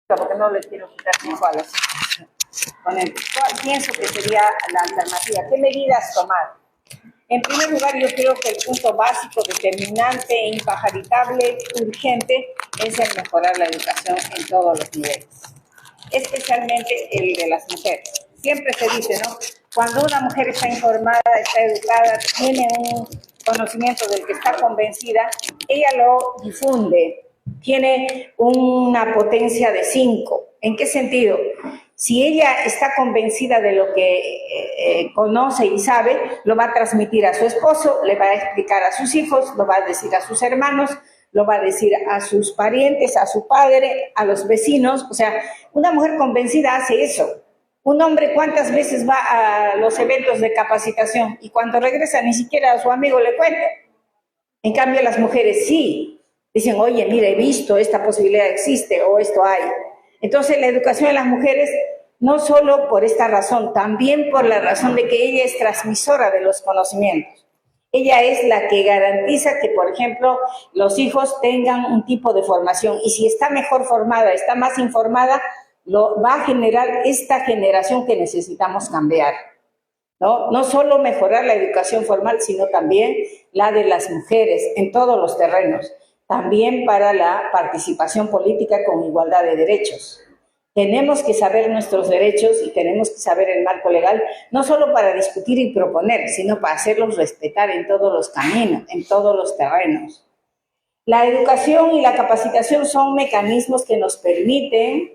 porque no les quiero quitar tiempo a los ponentes. Pienso que sería la alternativa. ¿Qué medidas tomar? En primer lugar, yo creo que el punto básico, determinante, impajaritable, urgente, es el mejorar la educación en todos los niveles, especialmente el de las mujeres. Siempre se dice, ¿no? Cuando una mujer está informada, está educada, tiene un conocimiento del que está convencida, ella lo difunde, tiene una potencia de 5. ¿En qué sentido? Si ella está convencida de lo que conoce y sabe, lo va a transmitir a su esposo, le va a explicar a sus hijos, lo va a decir a sus hermanos, lo va a decir a sus parientes, a su padre, a los vecinos. O sea, una mujer convencida hace eso. Un hombre, ¿cuántas veces va a los eventos de capacitación? Y cuando regresa ni siquiera a su amigo le cuenta. En cambio, las mujeres sí. Dicen, oye, mira, he visto, esta posibilidad existe o esto hay. Entonces, la educación de las mujeres, no solo por esta razón, también por la razón de que ella es transmisora de los conocimientos. Ella es la que garantiza que, por ejemplo, los hijos tengan un tipo de formación. Y si está mejor formada, está más informada, lo va a generar esta generación que necesitamos cambiar. No solo mejorar la educación formal, sino también la de las mujeres en todos los terrenos. También para la participación política con igualdad de derechos. Tenemos que saber nuestros derechos y tenemos que saber el marco legal, no solo para discutir y proponer, sino para hacerlos respetar en todos los caminos, en todos los terrenos. La educación y la capacitación son mecanismos que nos permiten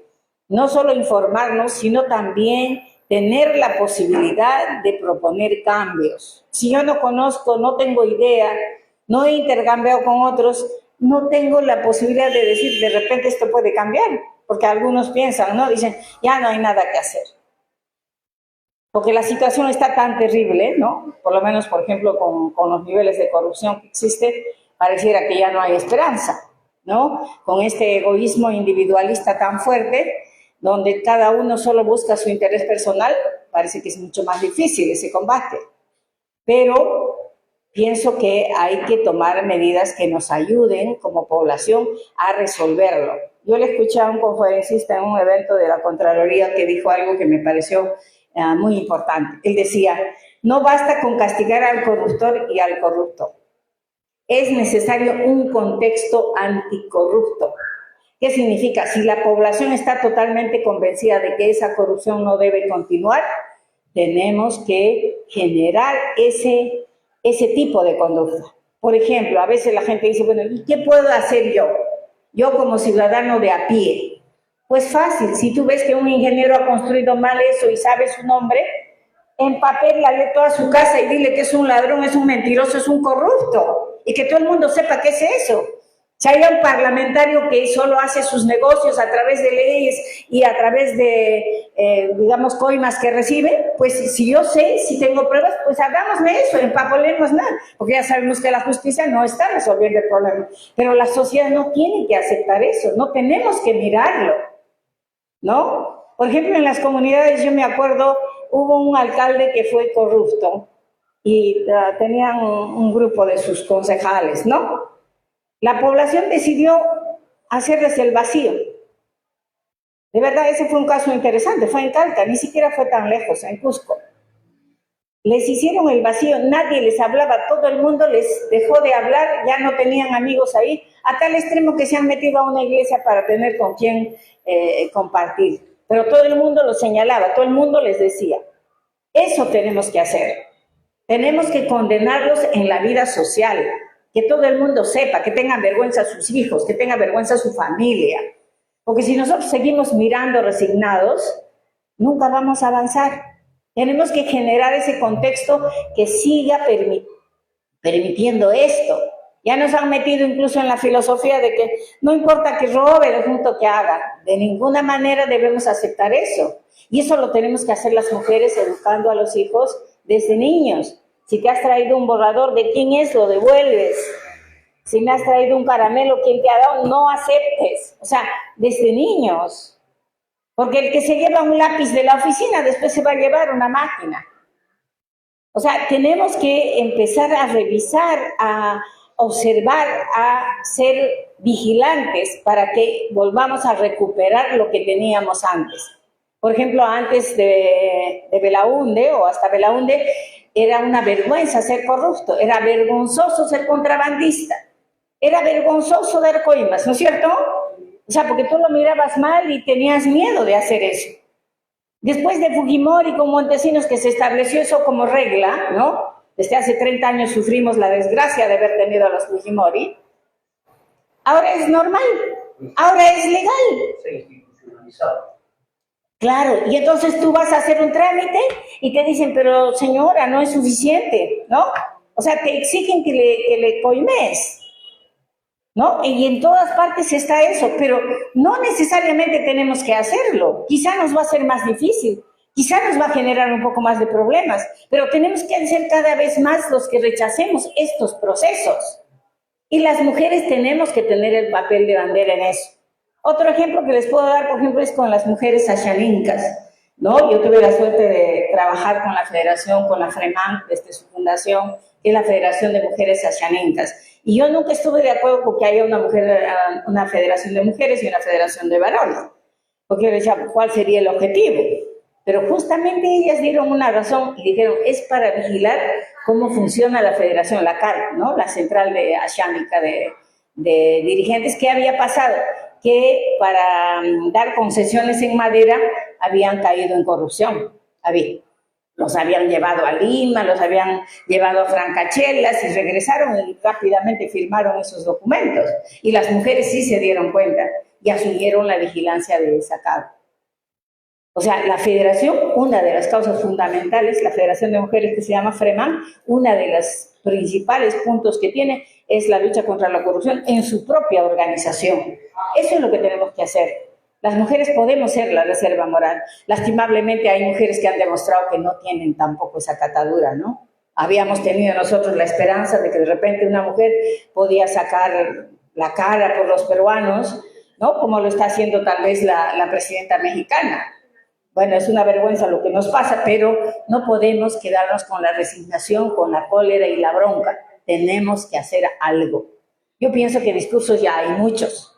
no solo informarnos, sino también tener la posibilidad de proponer cambios. Si yo no conozco, no tengo idea, no he intercambiado con otros, no tengo la posibilidad de decir, de repente esto puede cambiar, porque algunos piensan, ¿no? Dicen, ya no hay nada que hacer. Porque la situación está tan terrible, ¿no? Por lo menos, por ejemplo, con los niveles de corrupción que existe, pareciera que ya no hay esperanza, ¿no? Con este egoísmo individualista tan fuerte, donde cada uno solo busca su interés personal, parece que es mucho más difícil ese combate. Pero pienso que hay que tomar medidas que nos ayuden como población a resolverlo. Yo le escuché a un conferencista en un evento de la Contraloría que dijo algo que me pareció muy importante. Él decía, no basta con castigar al corruptor y al corrupto. Es necesario un contexto anticorrupto. ¿Qué significa? Si la población está totalmente convencida de que esa corrupción no debe continuar, tenemos que generar ese tipo de conducta. Por ejemplo, a veces la gente dice, bueno, ¿y qué puedo hacer yo? Yo como ciudadano de a pie. Pues fácil, si tú ves que un ingeniero ha construido mal eso y sabes su nombre, empapélale toda su casa y dile que es un ladrón, es un mentiroso, es un corrupto. Y que todo el mundo sepa qué es eso. Si hay un parlamentario que solo hace sus negocios a través de leyes y a través de, digamos, coimas que recibe, pues si yo sé, si tengo pruebas, pues hagámosle eso, empapolemos nada, porque ya sabemos que la justicia no está resolviendo el problema. Pero la sociedad no tiene que aceptar eso, no tenemos que mirarlo, ¿no? Por ejemplo, en las comunidades, yo me acuerdo, hubo un alcalde que fue corrupto y tenían un grupo de sus concejales, ¿no? La población decidió hacerles el vacío. De verdad, ese fue un caso interesante. Fue en Calca, ni siquiera fue tan lejos, en Cusco. Les hicieron el vacío, nadie les hablaba, todo el mundo les dejó de hablar, ya no tenían amigos ahí, a tal extremo que se han metido a una iglesia para tener con quién compartir. Pero todo el mundo los señalaba, todo el mundo les decía. Eso tenemos que hacer. Tenemos que condenarlos en la vida social. Que todo el mundo sepa, que tengan vergüenza a sus hijos, que tengan vergüenza a su familia. Porque si nosotros seguimos mirando resignados, nunca vamos a avanzar. Tenemos que generar ese contexto que siga permitiendo esto. Ya nos han metido incluso en la filosofía de que no importa que robe, lo junto que haga. De ninguna manera debemos aceptar eso. Y eso lo tenemos que hacer las mujeres educando a los hijos desde niños. Si te has traído un borrador, ¿de quién es? Lo devuelves. Si me has traído un caramelo, ¿quién te ha dado? No aceptes. O sea, desde niños. Porque el que se lleva un lápiz de la oficina, después se va a llevar una máquina. O sea, tenemos que empezar a revisar, a observar, a ser vigilantes para que volvamos a recuperar lo que teníamos antes. Por ejemplo, antes de Belaúnde o hasta Belaúnde era una vergüenza ser corrupto, era vergonzoso ser contrabandista, era vergonzoso dar coimas, ¿no es cierto? O sea, porque tú lo mirabas mal y tenías miedo de hacer eso. Después de Fujimori con Montesinos, que se estableció eso como regla, ¿no? Desde hace 30 años sufrimos la desgracia de haber tenido a los Fujimori. Ahora es normal, ahora es legal. Se institucionalizado. Claro, y entonces tú vas a hacer un trámite y te dicen, pero señora, no es suficiente, ¿no? O sea, te exigen que le coimes, ¿no? Y en todas partes está eso, pero no necesariamente tenemos que hacerlo. Quizá nos va a ser más difícil, quizá nos va a generar un poco más de problemas, pero tenemos que ser cada vez más los que rechacemos estos procesos. Y las mujeres tenemos que tener el papel de bandera en eso. Otro ejemplo que les puedo dar, por ejemplo, es con las mujeres ashaninkas, ¿no? Yo tuve la suerte de trabajar con la federación, con la FREMAN, desde su fundación, que es la Federación de Mujeres Ashaninkas. Y yo nunca estuve de acuerdo con que haya una federación de mujeres y una federación de varones, porque yo decía, ¿cuál sería el objetivo? Pero justamente ellas dieron una razón y dijeron, es para vigilar cómo funciona la federación, la CAR, ¿no? La central de Ashánica de dirigentes. ¿Qué había pasado? Que para dar concesiones en madera habían caído en corrupción. Los habían llevado a Lima, los habían llevado a Francachelas y regresaron y rápidamente firmaron esos documentos. Y las mujeres sí se dieron cuenta y asumieron la vigilancia de esa causa. O sea, la federación, una de las causas fundamentales, la Federación de Mujeres que se llama FREMAN, una de los principales puntos que tiene es la lucha contra la corrupción en su propia organización. Eso es lo que tenemos que hacer. Las mujeres podemos ser la reserva moral. Lastimablemente hay mujeres que han demostrado que no tienen tampoco esa catadura, ¿no? Habíamos tenido nosotros la esperanza de que de repente una mujer podía sacar la cara por los peruanos, ¿no? Como lo está haciendo tal vez la presidenta mexicana. Bueno, es una vergüenza lo que nos pasa, pero no podemos quedarnos con la resignación, con la cólera y la bronca. Tenemos que hacer algo. Yo pienso que discursos ya hay muchos,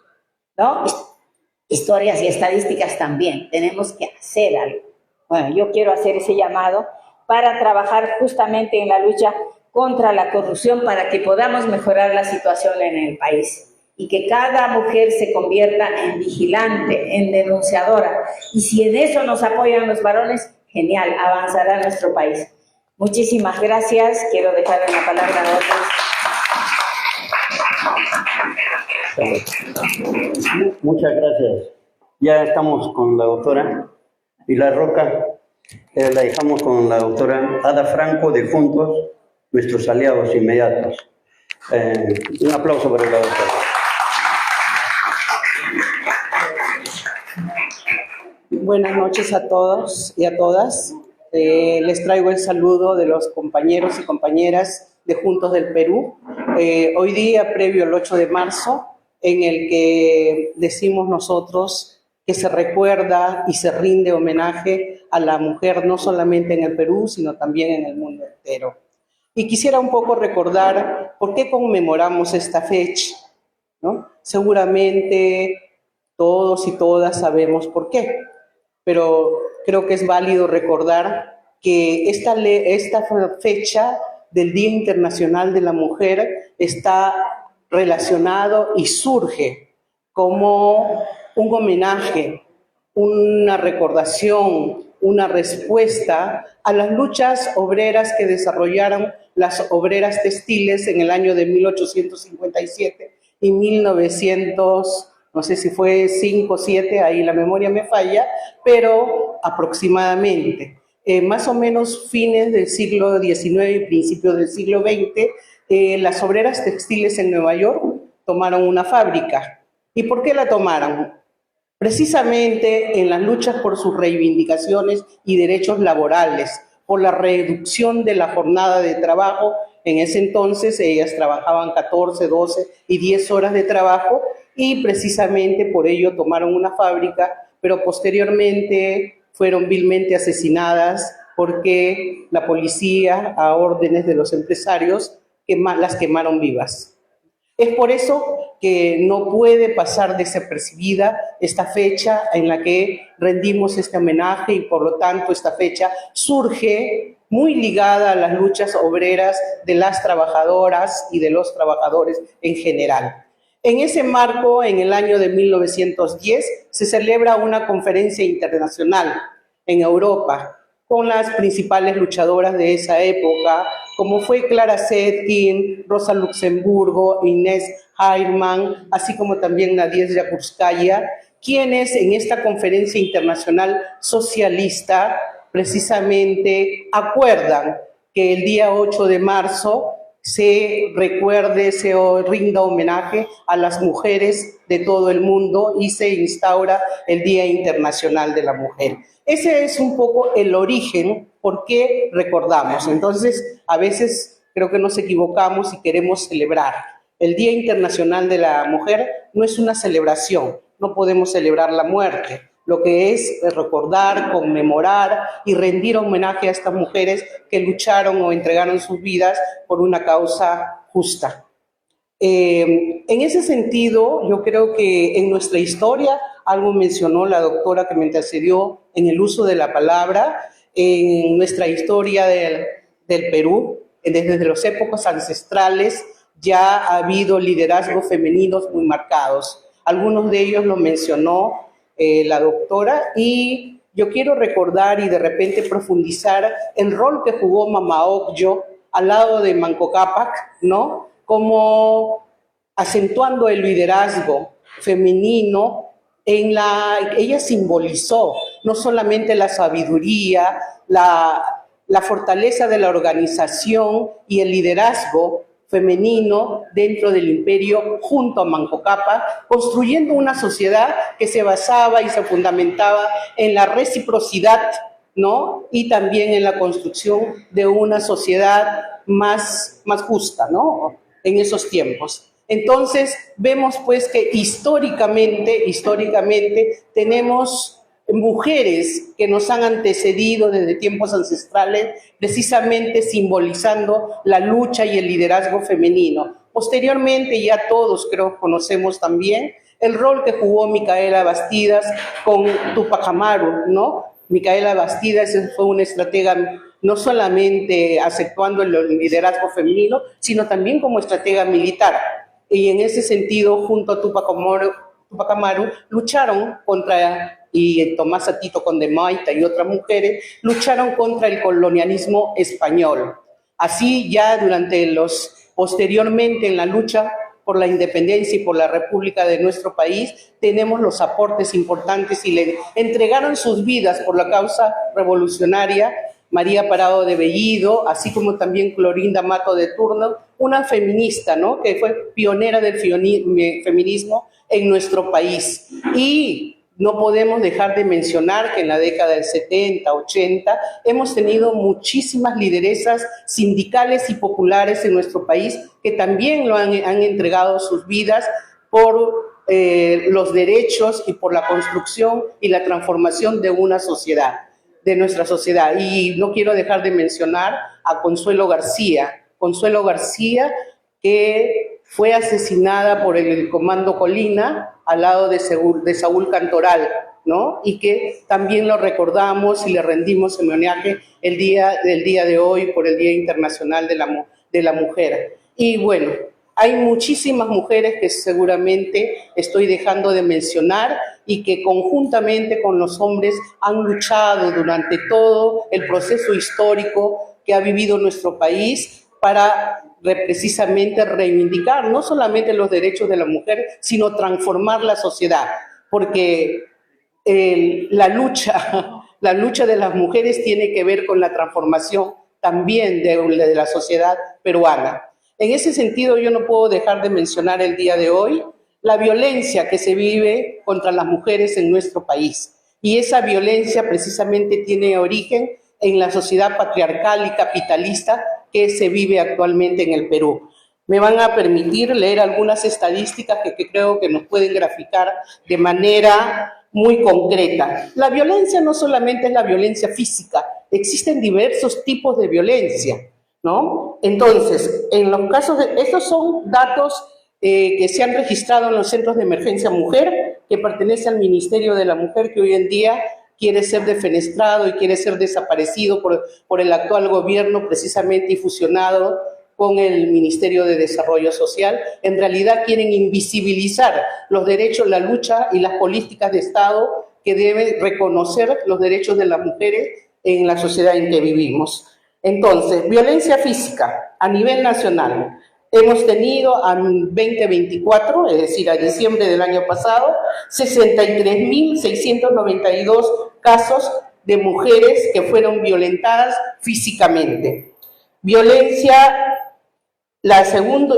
¿no? Historias y estadísticas también. Tenemos que hacer algo. Bueno, yo quiero hacer ese llamado para trabajar justamente en la lucha contra la corrupción para que podamos mejorar la situación en el país. Y que cada mujer se convierta en vigilante, en denunciadora. Y si en eso nos apoyan los varones, genial, avanzará nuestro país. Muchísimas gracias. Quiero dejar la palabra a otros. Muchas gracias. Ya estamos con la doctora Pilar Roca. La dejamos con la doctora Ada Franco de Juntos, nuestros aliados inmediatos. Un aplauso para la doctora. Buenas noches a todos y a todas. Les traigo el saludo de los compañeros y compañeras de Juntos del Perú. Hoy día, previo al 8 de marzo, en el que decimos nosotros que se recuerda y se rinde homenaje a la mujer no solamente en el Perú, sino también en el mundo entero. Y quisiera un poco recordar por qué conmemoramos esta fecha, ¿no? Seguramente todos y todas sabemos por qué, pero creo que es válido recordar que esta fecha del Día Internacional de la Mujer está relacionado y surge como un homenaje, una recordación, una respuesta a las luchas obreras que desarrollaron las obreras textiles en el año de 1857 y 1900, no sé si fue 5 o 7, ahí la memoria me falla, pero aproximadamente. Más o menos fines del siglo XIX y principios del siglo XX, las obreras textiles en Nueva York tomaron una fábrica. ¿Y por qué la tomaron? Precisamente en las luchas por sus reivindicaciones y derechos laborales, por la reducción de la jornada de trabajo. En ese entonces ellas trabajaban 14, 12 y 10 horas de trabajo y precisamente por ello tomaron una fábrica, pero posteriormente fueron vilmente asesinadas porque la policía, a órdenes de los empresarios, las quemaron vivas. Es por eso que no puede pasar desapercibida esta fecha en la que rendimos este homenaje, y por lo tanto esta fecha surge muy ligada a las luchas obreras de las trabajadoras y de los trabajadores en general. En ese marco, en el año de 1910, se celebra una conferencia internacional en Europa con las principales luchadoras de esa época, como fue Clara Zetkin, Rosa Luxemburgo, Inés Heimann, así como también Nadezhda Kurskaya, quienes en esta conferencia internacional socialista precisamente acuerdan que el día 8 de marzo se recuerde, se rinda homenaje a las mujeres de todo el mundo y se instaura el Día Internacional de la Mujer. Ese es un poco el origen, por qué recordamos. Entonces, a veces creo que nos equivocamos y queremos celebrar. El Día Internacional de la Mujer no es una celebración, no podemos celebrar la muerte. Lo que es recordar, conmemorar y rendir homenaje a estas mujeres que lucharon o entregaron sus vidas por una causa justa. En ese sentido, yo creo que en nuestra historia, algo mencionó la doctora que me antecedió en el uso de la palabra, en nuestra historia del Perú, desde las épocas ancestrales, ya ha habido liderazgos femeninos muy marcados. Algunos de ellos lo mencionó la doctora, y yo quiero recordar y de repente profundizar el rol que jugó Mama Ocllo al lado de Manco Cápac, ¿no? Como acentuando el liderazgo femenino. Ella simbolizó no solamente la sabiduría, la fortaleza de la organización y el liderazgo femenino dentro del imperio junto a Manco Cápac, construyendo una sociedad que se basaba y se fundamentaba en la reciprocidad, ¿no? Y también en la construcción de una sociedad más justa, ¿no? En esos tiempos. Entonces, vemos pues que históricamente tenemos mujeres que nos han antecedido desde tiempos ancestrales, precisamente simbolizando la lucha y el liderazgo femenino. Posteriormente, ya todos creo conocemos también el rol que jugó Micaela Bastidas con Túpac Amaru, ¿no? Micaela Bastidas fue una estratega no solamente acentuando el liderazgo femenino, sino también como estratega militar. Y en ese sentido, junto a Túpac Amaru, lucharon contra, y Tomás Atito Condemaita y otras mujeres, lucharon contra el colonialismo español. Así ya posteriormente en la lucha por la independencia y por la república de nuestro país, tenemos los aportes importantes y le entregaron sus vidas por la causa revolucionaria María Parado de Bellido, así como también Clorinda Mato de Turno, una feminista, ¿no? Que fue pionera del feminismo en nuestro país. Y no podemos dejar de mencionar que en la década del 70, 80, hemos tenido muchísimas lideresas sindicales y populares en nuestro país que también han entregado sus vidas por los derechos y por la construcción y la transformación de una sociedad, de nuestra sociedad. Y no quiero dejar de mencionar a Consuelo García, que fue asesinada por el Comando Colina al lado de Saúl Cantoral, ¿no? Y que también lo recordamos y le rendimos homenaje el día de hoy por el Día Internacional de la Mujer. Y bueno, hay muchísimas mujeres que seguramente estoy dejando de mencionar y que conjuntamente con los hombres han luchado durante todo el proceso histórico que ha vivido nuestro país para precisamente reivindicar no solamente los derechos de la mujer, sino transformar la sociedad, porque la lucha de las mujeres tiene que ver con la transformación también de la sociedad peruana. En ese sentido, yo no puedo dejar de mencionar el día de hoy la violencia que se vive contra las mujeres en nuestro país. Y esa violencia precisamente tiene origen en la sociedad patriarcal y capitalista que se vive actualmente en el Perú. Me van a permitir leer algunas estadísticas que creo que nos pueden graficar de manera muy concreta. La violencia no solamente es la violencia física, existen diversos tipos de violencia, ¿no? Entonces, en los casos estos son datos que se han registrado en los centros de emergencia mujer, que pertenece al Ministerio de la Mujer, que hoy en día quiere ser defenestrado y quiere ser desaparecido por el actual gobierno, precisamente, y fusionado con el Ministerio de Desarrollo Social. En realidad quieren invisibilizar los derechos, la lucha y las políticas de Estado que deben reconocer los derechos de las mujeres en la sociedad en que vivimos. Entonces, violencia física a nivel nacional. Hemos tenido a 2024, es decir, a diciembre del año pasado, 63.692 casos de mujeres que fueron violentadas físicamente. Violencia, el segundo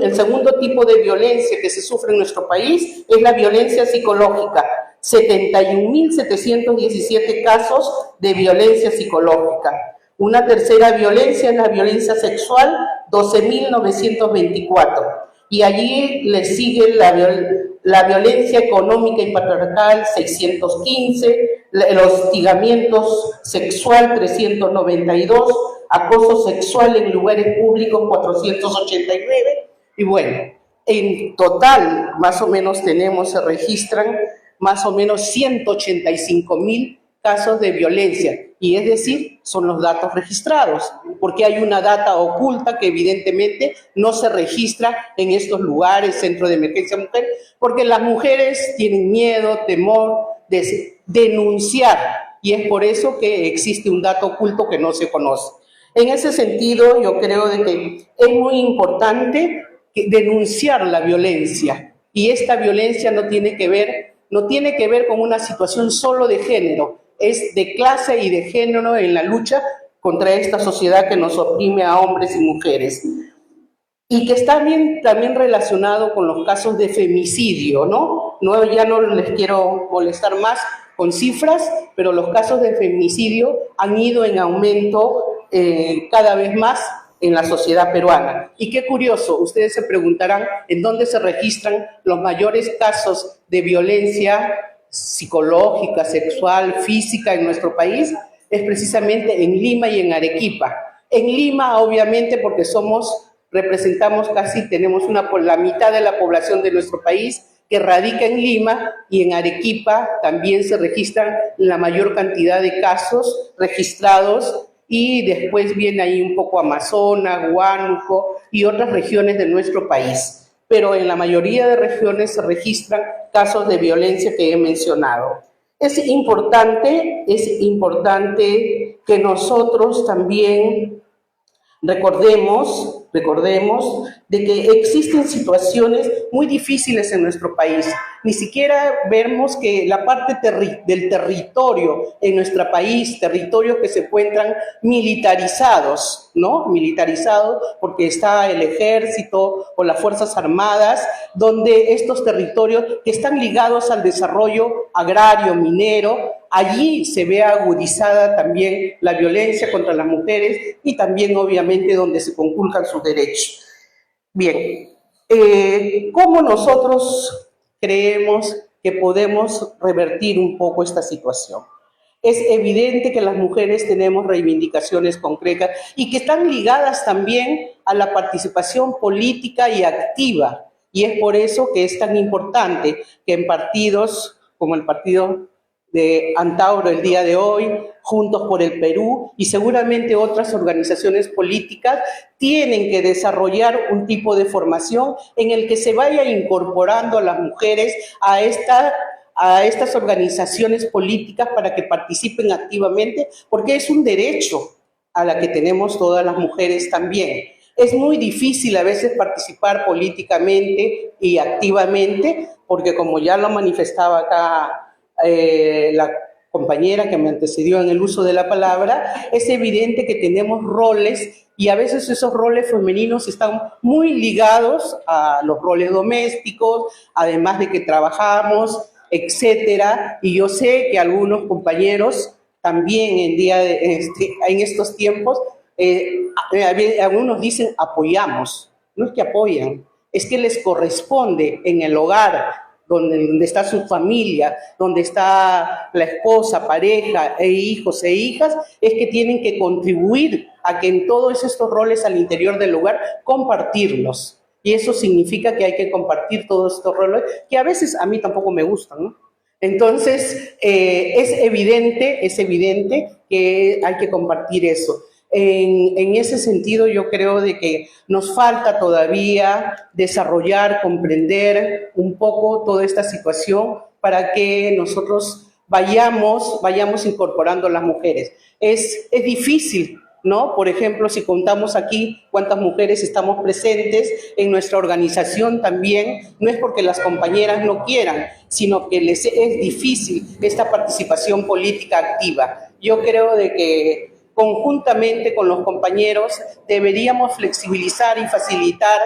tipo de violencia que se sufre en nuestro país es la violencia psicológica. 71.717 casos de violencia psicológica. Una tercera violencia es la violencia sexual, 12.924. Y allí le sigue la violencia económica y patriarcal, 615, el hostigamiento sexual, 392, acoso sexual en lugares públicos, 489. Y bueno, en total, más o menos se registran más o menos 185.000 casos de violencia, y es decir, son los datos registrados, porque hay una data oculta que evidentemente no se registra en estos lugares, centro de emergencia mujer, porque las mujeres tienen miedo, temor de denunciar, y es por eso que existe un dato oculto que no se conoce. En ese sentido, yo creo de que es muy importante denunciar la violencia, y esta violencia no tiene que ver con una situación solo de género, es de clase y de género en la lucha contra esta sociedad que nos oprime a hombres y mujeres. Y que está también relacionado con los casos de femicidio, ¿no? Ya no les quiero molestar más con cifras, pero los casos de femicidio han ido en aumento cada vez más en la sociedad peruana. Y qué curioso, ustedes se preguntarán en dónde se registran los mayores casos de violencia psicológica, sexual, física en nuestro país, es precisamente en Lima y en Arequipa. En Lima, obviamente, porque representamos tenemos la mitad de la población de nuestro país que radica en Lima, y en Arequipa también se registran la mayor cantidad de casos registrados, y después viene ahí un poco Amazonas, Huánuco y otras regiones de nuestro país. Pero en la mayoría de regiones se registran casos de violencia que he mencionado. Es importante que nosotros también recordemos de que existen situaciones muy difíciles en nuestro país. Ni siquiera vemos que la parte del territorio en nuestro país, territorios que se encuentran militarizados, ¿no? Militarizados porque está el ejército o las Fuerzas Armadas, donde estos territorios que están ligados al desarrollo agrario, minero, allí se ve agudizada también la violencia contra las mujeres y también, obviamente, donde se conculcan sus derechos. Bien, ¿cómo nosotros creemos que podemos revertir un poco esta situación? Es evidente que las mujeres tenemos reivindicaciones concretas y que están ligadas también a la participación política y activa. Y es por eso que es tan importante que en partidos como el partido de Antauro el día de hoy, Juntos por el Perú y seguramente otras organizaciones políticas tienen que desarrollar un tipo de formación en el que se vaya incorporando a las mujeres a estas organizaciones políticas para que participen activamente, porque es un derecho a la que tenemos todas las mujeres también. Es muy difícil a veces participar políticamente y activamente, porque como ya lo manifestaba acá la compañera que me antecedió en el uso de la palabra, es evidente que tenemos roles y a veces esos roles femeninos están muy ligados a los roles domésticos, además de que trabajamos, etcétera. Y yo sé que algunos compañeros también en estos tiempos, algunos dicen apoyamos. No es que apoyan, es que les corresponde en el hogar, donde está su familia, donde está la esposa, pareja, hijos e hijas, es que tienen que contribuir a que en todos estos roles al interior del hogar compartirlos. Y eso significa que hay que compartir todos estos roles, que a veces a mí tampoco me gustan, ¿no? Entonces, es evidente que hay que compartir eso. En ese sentido, yo creo de que nos falta todavía desarrollar, comprender un poco toda esta situación para que nosotros vayamos incorporando a las mujeres. Es difícil, ¿no? Por ejemplo, si contamos aquí cuántas mujeres estamos presentes en nuestra organización también, no es porque las compañeras no quieran, sino que les es difícil esta participación política activa. Yo creo de que conjuntamente con los compañeros deberíamos flexibilizar y facilitar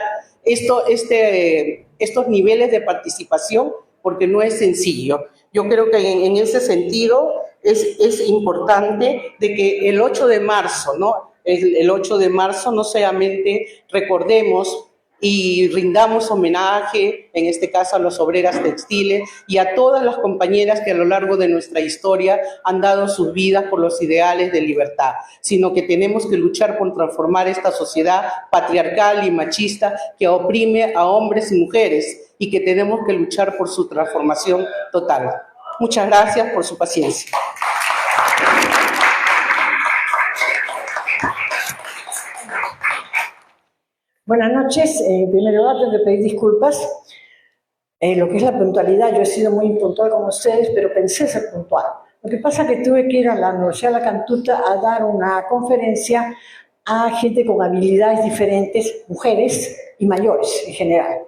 estos niveles de participación, porque no es sencillo. Yo creo que en ese sentido es importante de que el 8 de marzo, ¿no? El 8 de marzo no solamente recordemos y rindamos homenaje, en este caso a las obreras textiles y a todas las compañeras que a lo largo de nuestra historia han dado sus vidas por los ideales de libertad, sino que tenemos que luchar por transformar esta sociedad patriarcal y machista que oprime a hombres y mujeres y que tenemos que luchar por su transformación total. Muchas gracias por su paciencia. Buenas noches. En primer lugar, tengo que pedir disculpas. Lo que es la puntualidad, yo he sido muy impuntual con ustedes, pero pensé ser puntual. Lo que pasa es que tuve que ir a la Universidad de La Cantuta a dar una conferencia a gente con habilidades diferentes, mujeres y mayores en general.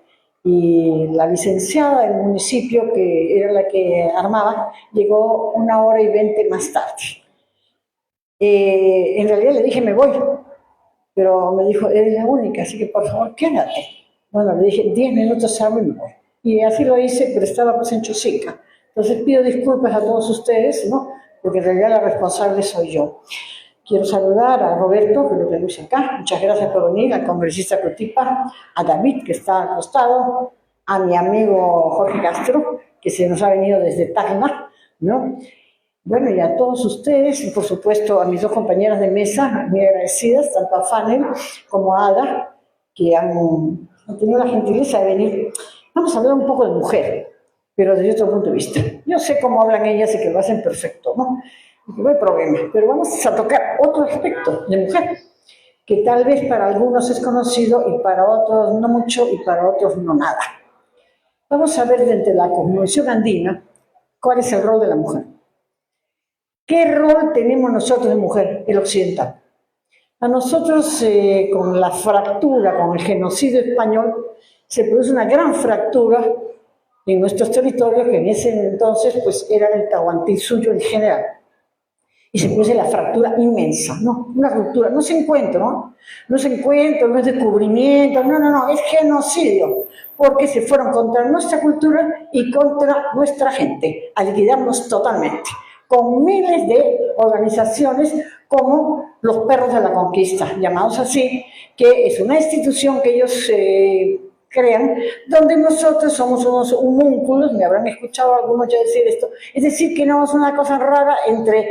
Y la licenciada del municipio, que era la que armaba, llegó 1 hora y 20 más tarde. En realidad le dije, me voy. Pero me dijo, eres la única, así que por favor, quédate. Bueno, le dije, 10 minutos salgo y me voy. Y así lo hice, pero estaba pues en Chosica. Entonces pido disculpas a todos ustedes, ¿no? Porque en realidad la responsable soy yo. Quiero saludar a Roberto, que lo tenemos acá. Muchas gracias por venir, al congresista Cotipa, a David, que está al costado, a mi amigo Jorge Castro, que se nos ha venido desde Tacna, ¿no? Bueno, y a todos ustedes, y por supuesto a mis 2 compañeras de mesa, muy agradecidas, tanto a Fanel como a Ada, que han tenido la gentileza de venir. Vamos a hablar un poco de mujer, pero desde otro punto de vista. Yo sé cómo hablan ellas y que lo hacen perfecto, ¿no? No hay problema, pero vamos a tocar otro aspecto de mujer, que tal vez para algunos es conocido y para otros no mucho y para otros no nada. Vamos a ver desde la cosmovisión andina cuál es el rol de la mujer. ¿Qué rol tenemos nosotros de mujer, el occidental? A nosotros, con la fractura, con el genocidio español, se produce una gran fractura en nuestros territorios, que en ese entonces pues, eran el Tahuantinsuyo en general. Y se produce la fractura inmensa, ¿no? Una ruptura, no es encuentro, ¿no? No es encuentro, no es descubrimiento, no, es genocidio, porque se fueron contra nuestra cultura y contra nuestra gente, a liquidarnos totalmente, con miles de organizaciones como los Perros de la Conquista, llamados así, que es una institución que ellos crean, donde nosotros somos unos homúnculos, me habrán escuchado algunos ya decir esto, es decir, que no es una cosa rara entre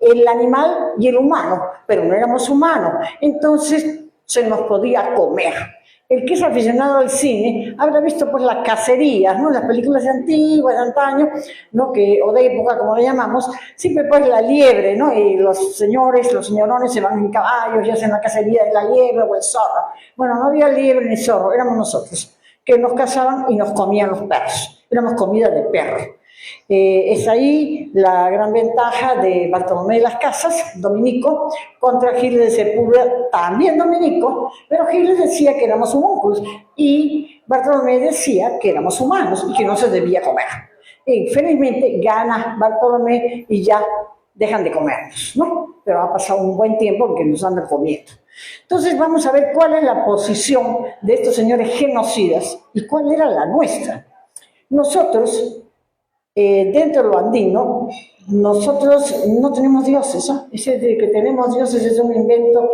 el animal y el humano, pero no éramos humanos, entonces se nos podía comer. El que es aficionado al cine habrá visto pues las cacerías, ¿no? Las películas antiguas, de antaño, ¿no? O de época, como le llamamos, siempre pues la liebre, ¿no? Y los señores, los señorones se van en caballos y hacen la cacería de la liebre o el zorro. Bueno, no había liebre ni zorro, éramos nosotros, que nos cazaban y nos comían los perros. Éramos comida de perro. Es ahí la gran ventaja de Bartolomé de las Casas, dominico, contra Giles de Sepúlveda, también dominico, pero Giles decía que éramos homúnculos y Bartolomé decía que éramos humanos y que no se debía comer. Y felizmente gana Bartolomé y ya dejan de comernos, ¿no? Pero ha pasado un buen tiempo porque nos andan comiendo. Entonces vamos a ver cuál es la posición de estos señores genocidas y cuál era la nuestra. Nosotros, dentro de lo andino, nosotros no tenemos dioses, ¿no? Ese de que tenemos dioses es un invento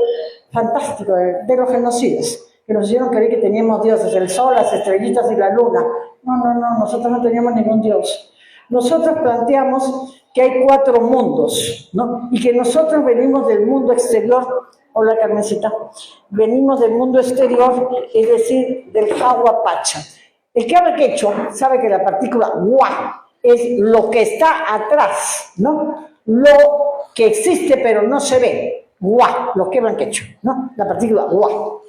fantástico de los genocidas, que nos hicieron creer que teníamos dioses, el sol, las estrellitas y la luna. No, nosotros no teníamos ningún dios. Nosotros planteamos que hay 4 mundos, ¿no? Y que nosotros venimos del mundo exterior Hola Carmencita. Venimos del mundo exterior, es decir, del Jaguapacha. El que habla quechua sabe que la partícula gua es lo que está atrás, ¿no? Lo que existe pero no se ve. Gua, lo que hablan quechua, ¿no? La partícula gua.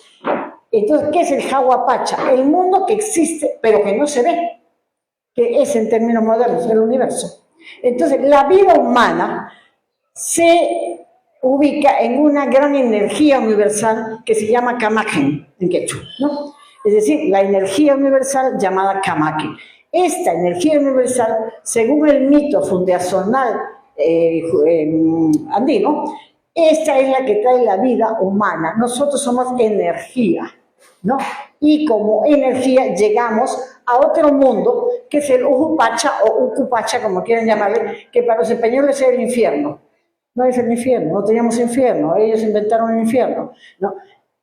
Entonces, ¿qué es el Jaguapacha? El mundo que existe pero que no se ve, que es en términos modernos el universo. Entonces, la vida humana se ubica en una gran energía universal que se llama Kamaken en quechua, ¿no? Es decir, la energía universal llamada Kamaken. Esta energía universal, según el mito fundacional andino, esta es la que trae la vida humana. Nosotros somos energía, ¿no? Y como energía llegamos a otro mundo, que es el Ujupacha o Ucupacha, como quieran llamarle, que para los españoles es el infierno. No es el infierno, no teníamos infierno, ellos inventaron el infierno, ¿no?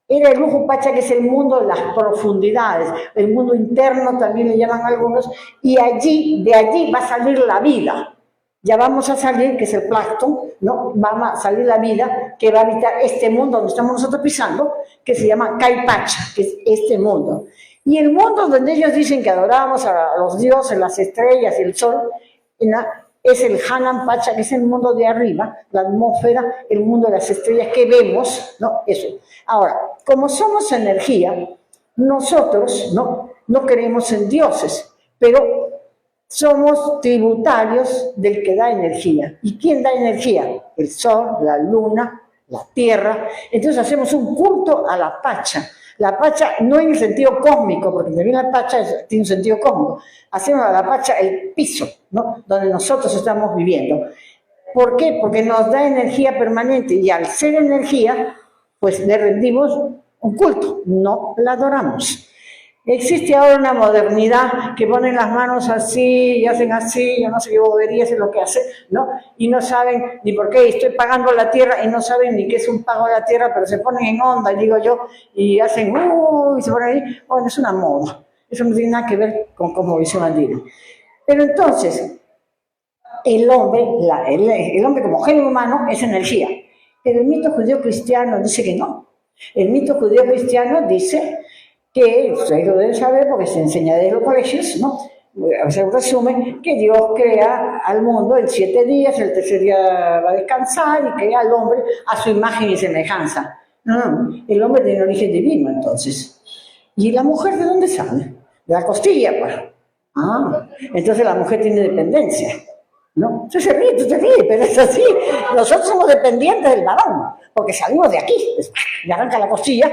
Era el Ujupacha, que es el mundo de las profundidades, el mundo interno también le llaman algunos, y allí, de allí va a salir la vida. Ya vamos a salir, que es el plancton, ¿no? Va a salir la vida que va a habitar este mundo donde estamos nosotros pisando, que se llama Caipacha, que es este mundo. Y el mundo donde ellos dicen que adoramos a los dioses, las estrellas y el sol, es el Hanan Pacha, que es el mundo de arriba, la atmósfera, el mundo de las estrellas que vemos, ¿no? Eso. Ahora, como somos energía, nosotros no creemos en dioses, pero somos tributarios del que da energía. ¿Y quién da energía? El sol, la luna, la tierra. Entonces hacemos un culto a la Pacha. La Pacha no en el sentido cósmico, porque también la Pacha tiene un sentido cósmico. Hacemos a la Pacha el piso, ¿no? Donde nosotros estamos viviendo. ¿Por qué? Porque nos da energía permanente y al ser energía, pues le rendimos un culto, no la adoramos. Existe ahora una modernidad que ponen las manos así y hacen así, yo no sé qué bobería es lo que hace, ¿no? Y no saben ni por qué estoy pagando la tierra y no saben ni qué es un pago a la tierra, pero se ponen en onda, digo yo, y hacen, y se ponen ahí, bueno, es una moda. Eso no tiene nada que ver con cosmovisión andina. Pero entonces, el hombre como género humano es energía. Pero el mito judío-cristiano dice que no. El mito judío-cristiano dice que, ustedes lo deben saber porque se enseña desde los colegios, ¿no? Se resume que Dios crea al mundo en 7 días, el tercer día va a descansar y crea al hombre a su imagen y semejanza. No, el hombre tiene origen divino, entonces. ¿Y la mujer de dónde sale? De la costilla, pues. Entonces la mujer tiene dependencia, ¿no? Usted se ríe, tú te ríes, pero es así. Nosotros somos dependientes del varón, porque salimos de aquí, le arranca la costilla.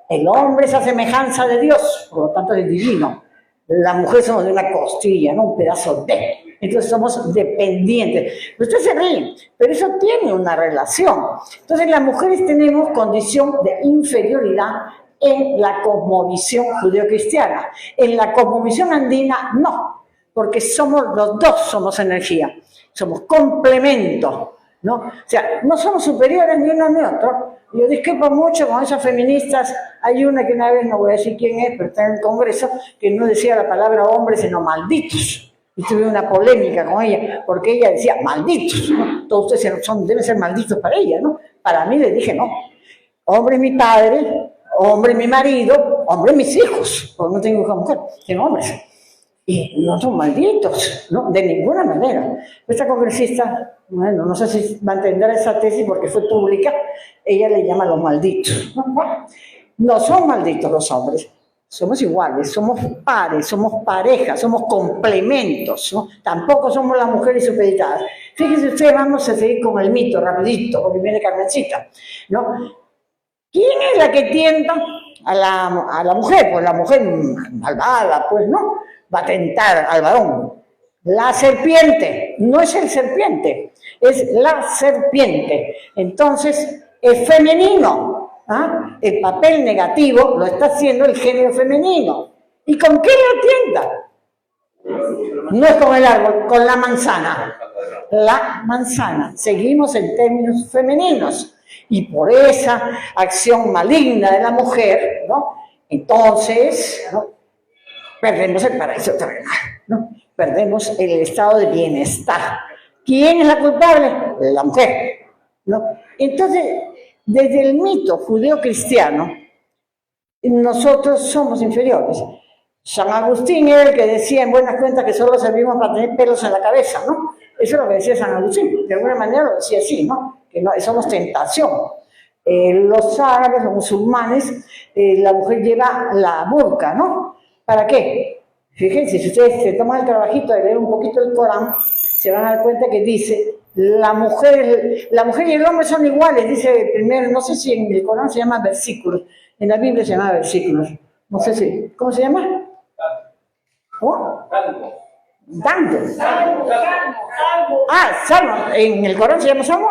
El hombre es a semejanza de Dios, por lo tanto es divino. La mujer somos de una costilla, ¿no? Un pedazo de. Entonces somos dependientes. Usted se ríe, pero eso tiene una relación. Entonces las mujeres tenemos condición de inferioridad en la cosmovisión judeocristiana. En la cosmovisión andina, no, porque los dos somos energía, somos complementos, ¿no? O sea, no somos superiores ni uno ni otro. Yo discrepo mucho con esas feministas. Hay una que una vez, no voy a decir quién es, pero está en el Congreso, que no decía la palabra hombres, sino malditos. Y tuve una polémica con ella, porque ella decía malditos, ¿no? Todos ustedes deben ser malditos para ella, ¿no? Para mí le dije, no, hombre es mi padre, hombre es mi marido, hombre es mis hijos, porque no tengo hija mujer, tengo hombres. Y no son malditos, ¿no? De ninguna manera. Esta congresista, bueno, no sé si va a entender esa tesis porque fue pública, ella le llama a los malditos. No son malditos los hombres, somos iguales, somos pares, somos parejas, somos complementos, ¿no? Tampoco somos las mujeres supeditadas. Fíjense ustedes, vamos a seguir con el mito rapidito, porque viene Carmencita, ¿no? ¿Quién es la que tienta a la mujer? Pues la mujer malvada, pues, ¿no? Va a tentar al varón. La serpiente, no es el serpiente, es la serpiente. Entonces, es femenino. El papel negativo lo está haciendo el género femenino. ¿Y con qué lo tienta? No es con el árbol, con la manzana. La manzana. Seguimos en términos femeninos. Y por esa acción maligna de la mujer, ¿no? Entonces, ¿no? Perdemos el paraíso terrenal, ¿no? Perdemos el estado de bienestar. ¿Quién es la culpable? La mujer, ¿no? Entonces, Desde el mito judeo-cristiano, nosotros somos inferiores. San Agustín era el que decía en buenas cuentas que solo servimos para tener pelos en la cabeza, ¿no? Eso es lo que decía San Agustín, de alguna manera lo decía así, ¿no? Que no, somos tentación. Los árabes, los musulmanes, la mujer lleva la burka, ¿no? ¿Para qué? Fíjense, si ustedes se toman el trabajito de leer un poquito el Corán, se van a dar cuenta que dice, la mujer y el hombre son iguales, dice primero, no sé si en el Corán se llama versículos, en la Biblia se llama versículos, no sé si, ¿cómo se llama? ¿Cómo? Dando. Salmo. ¿En el Corán se llama Salmo?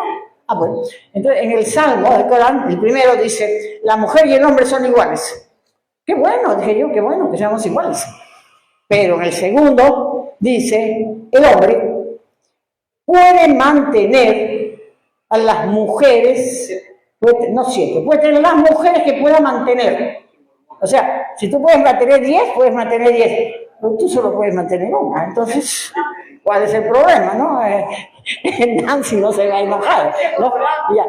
Bueno. Entonces, en el Salmo del Corán, el primero dice, la mujer y el hombre son iguales. Qué bueno, dije yo, qué bueno que seamos iguales. Pero en el segundo dice, el hombre puede mantener a las mujeres, no 7, puede tener las mujeres que pueda mantener. O sea, si tú puedes mantener 10, puedes mantener 10. Pero tú solo puedes mantener una. Entonces, ¿cuál es el problema, no? Nancy no se va a enojar, ¿no? Ya.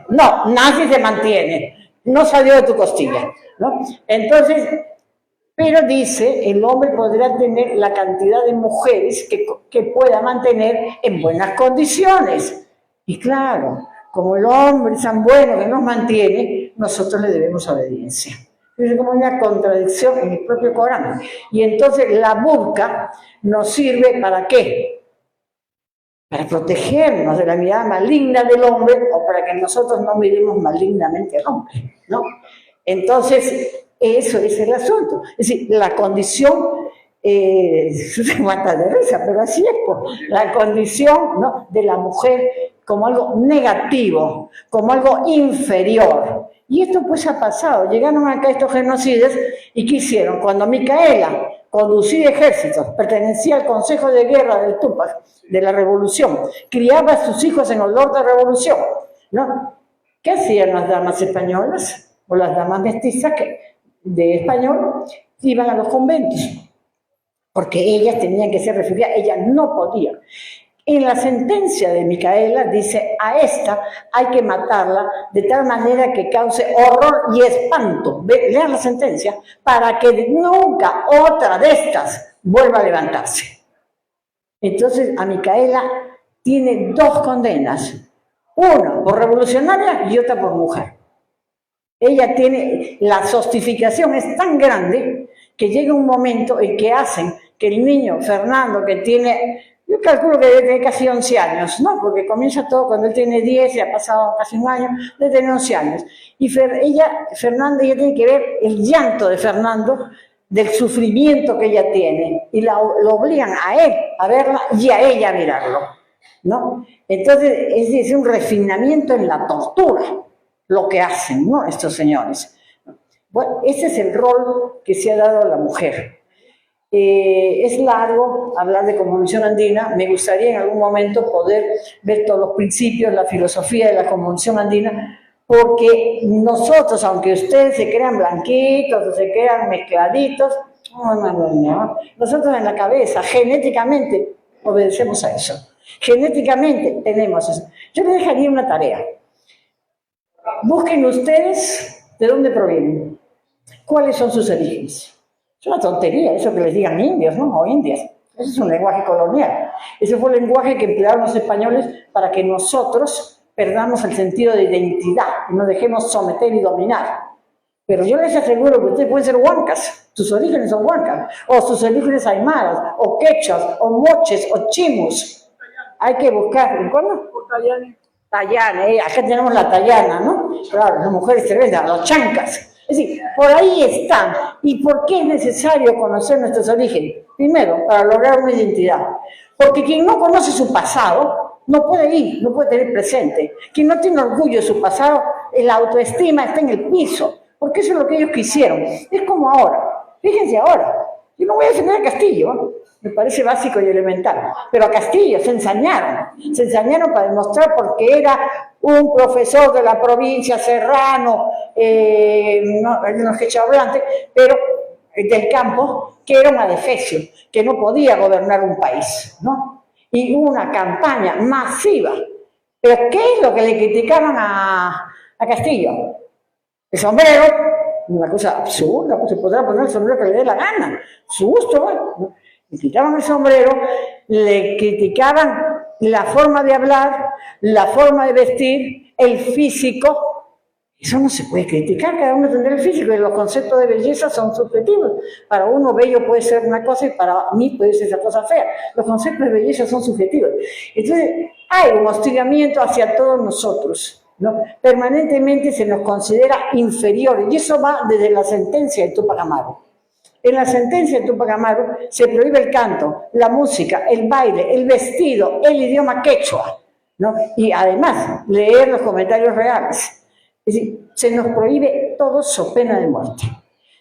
No, Nancy se mantiene. No salió de tu costilla, ¿no? Entonces, pero dice, el hombre podrá tener la cantidad de mujeres que pueda mantener en buenas condiciones. Y claro, como el hombre es tan bueno que nos mantiene, nosotros le debemos obediencia. Es como una contradicción en el propio Corán. Y entonces la burka nos sirve ¿para qué? Para protegernos de la mirada maligna del hombre o para que nosotros no miremos malignamente al hombre, ¿no? Entonces, eso es el asunto. Es decir, la condición, se mata de risa, pero así es, pues, la condición, ¿no?, de la mujer como algo negativo, como algo inferior. Y esto pues ha pasado. Llegaron acá estos genocidas y ¿qué hicieron? Cuando Micaela conducía ejércitos, pertenecía al Consejo de Guerra del Túpac, de la Revolución, criaba a sus hijos en olor de revolución, ¿no? ¿Qué hacían las damas españolas o las damas mestizas de español? Iban a los conventos, porque ellas tenían que ser refugiadas, ellas no podían. En la sentencia de Micaela dice, a esta hay que matarla de tal manera que cause horror y espanto. Lean la sentencia, para que nunca otra de estas vuelva a levantarse. Entonces, a Micaela tiene 2 condenas, una por revolucionaria y otra por mujer. Ella tiene, la sostificación es tan grande que llega un momento en que hacen que el niño Fernando, que tiene, yo calculo que debe tener casi 11 años, ¿no? Porque comienza todo cuando él tiene 10 y ha pasado casi un año, debe tener 11 años. Y Fernanda tiene que ver el llanto de Fernando, del sufrimiento que ella tiene, y lo obligan a él a verla y a ella a mirarlo, ¿no? Entonces, es un refinamiento en la tortura, lo que hacen, ¿no?, estos señores. Bueno, ese es el rol que se ha dado a la mujer. Es largo hablar de Convención Andina. Me gustaría en algún momento poder ver todos los principios, la filosofía de la Convención Andina, porque nosotros, aunque ustedes se crean blanquitos o se crean mezcladitos, no, nosotros en la cabeza, genéticamente, obedecemos a eso. Genéticamente tenemos eso. Yo les dejaría una tarea. Busquen ustedes de dónde provienen, cuáles son sus orígenes. Es una tontería eso que les digan indios, ¿no? O indias. Ese es un lenguaje colonial. Ese fue el lenguaje que emplearon los españoles para que nosotros perdamos el sentido de identidad y nos dejemos someter y dominar. Pero yo les aseguro que ustedes pueden ser huancas, sus orígenes son huancas, o sus orígenes aymaras, o quechas, o moches, o chimus. Hay que buscar, ¿recuerdan? Tayana, acá tenemos la tayana, ¿no? Claro, las mujeres tremendas, los chancas. Es decir, por ahí están. ¿Y por qué es necesario conocer nuestros orígenes? Primero, para lograr una identidad. Porque quien no conoce su pasado no puede ir, no puede tener presente. Quien no tiene orgullo de su pasado, la autoestima está en el piso. Porque eso es lo que ellos quisieron. Es como ahora. Fíjense ahora. Yo no voy a defender a Castillo, ¿eh? Me parece básico y elemental. Pero a Castillo se ensañaron. Se ensañaron para demostrar porque era un profesor de la provincia serrano, no quechahablante, pero del campo, que era un adefesio, que no podía gobernar un país, ¿no? Y hubo una campaña masiva Pero ¿qué es lo que le criticaban a Castillo? El sombrero, una cosa absurda, pues se podrá poner el sombrero que le dé la gana, su gusto, bueno. Le criticaban el sombrero, le criticaban la forma de hablar, la forma de vestir, el físico. Eso no se puede criticar, cada uno tendrá el físico y los conceptos de belleza son subjetivos. Para uno bello puede ser una cosa y para mí puede ser esa cosa fea. Los conceptos de belleza son subjetivos. Entonces hay un hostigamiento hacia todos nosotros, ¿no? Permanentemente se nos considera inferiores y eso va desde la sentencia de Túpac Amaru. En la sentencia de Túpac Amaru se prohíbe el canto, la música, el baile, el vestido, el idioma quechua, ¿no? Y además leer los comentarios reales. Es decir, se nos prohíbe todo so pena de muerte.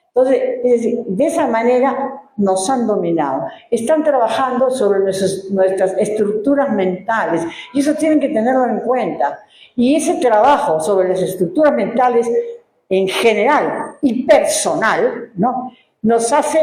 Entonces, es decir, de esa manera nos han dominado. Están trabajando sobre nuestras estructuras mentales y eso tienen que tenerlo en cuenta. Y ese trabajo sobre las estructuras mentales en general y personal, ¿no?, nos hace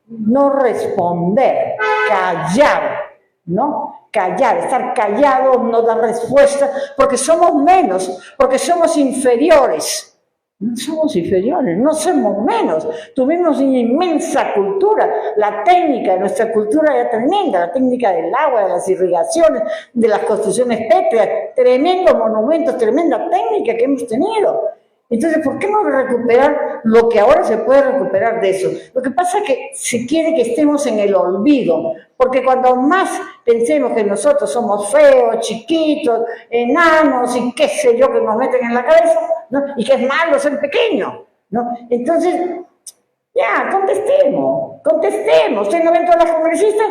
no responder, callar, ¿no? Callar, estar callados, no dar respuesta, porque somos menos, porque somos inferiores. No somos inferiores, no somos menos. Tuvimos una inmensa cultura, la técnica de nuestra cultura era tremenda, la técnica del agua, de las irrigaciones, de las construcciones pétreas, tremendos monumentos, tremenda técnica que hemos tenido. Entonces, ¿por qué no recuperar lo que ahora se puede recuperar de eso? Lo que pasa es que se quiere que estemos en el olvido, porque cuando más pensemos que nosotros somos feos, chiquitos, enanos y qué sé yo que nos meten en la cabeza, ¿no?, y que es malo ser pequeño, ¿no? Entonces, ya, contestemos. ¿Ustedes no ven todas las congresistas?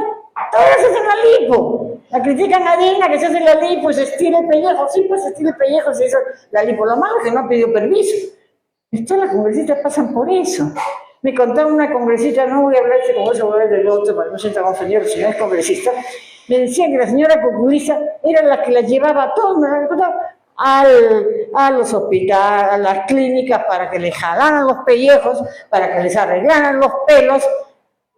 Todas hacen la lipo. La critican a Dina que se hace la lipo y se estira el pellejo. Sí, pues se estira el pellejo, se hizo la lipo. Lo malo es que no ha pedido permiso. Y todas las congresistas pasan por eso. Me contaba una congresista, no voy a hablar como eso, voy a hablar del otro para no ser tan ofendido, si no es congresista. Me decía que la señora Cuculiza era la que la llevaba a todos, a los hospitales, a las clínicas, para que le jalaran los pellejos, para que les arreglaran los pelos.